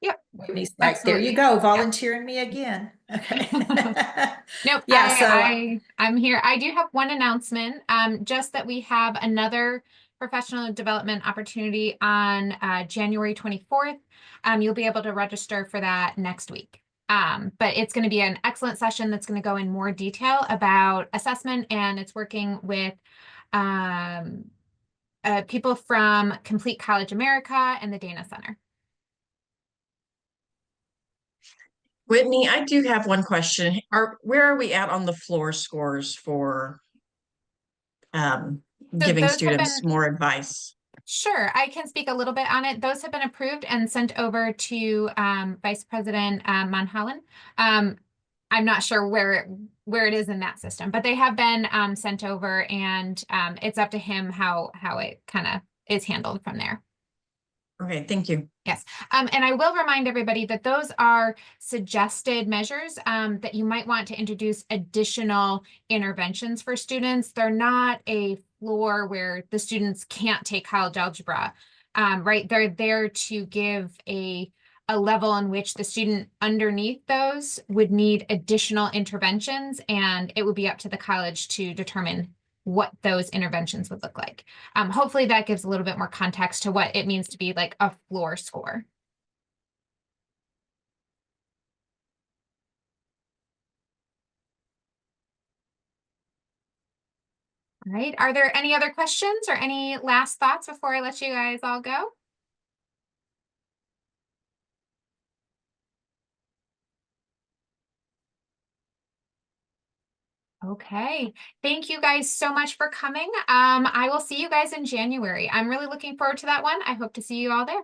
Yep. Whitney's like, there you Absolutely. go, volunteering me again. Okay. Nope, Yeah, I'm here. I do have one announcement, just that we have another professional development opportunity on January 24th. You'll be able to register for that next week. But it's going to be an excellent session that's going to go in more detail about assessment, and it's working with people from Complete College America and the Dana Center. Whitney, I do have one question. Where are we at on the floor scores for giving those have students been- more advice? Sure, I can speak a little bit on it. Those have been approved and sent over to Vice President Monholland. I'm not sure where it is in that system, but they have been sent over, and it's up to him how it kind of is handled from there. Okay, thank you. Yes, and I will remind everybody that those are suggested measures that you might want to introduce additional interventions for students. They're not a floor where the students can't take college algebra, right? They're there to give a level in which the student underneath those would need additional interventions, and it would be up to the college to determine what those interventions would look like. Hopefully that gives a little bit more context to what it means to be like a floor score. All right, are there any other questions or any last thoughts before I let you guys all go? Okay, thank you guys so much for coming. I will see you guys in January. I'm really looking forward to that one. I hope to see you all there.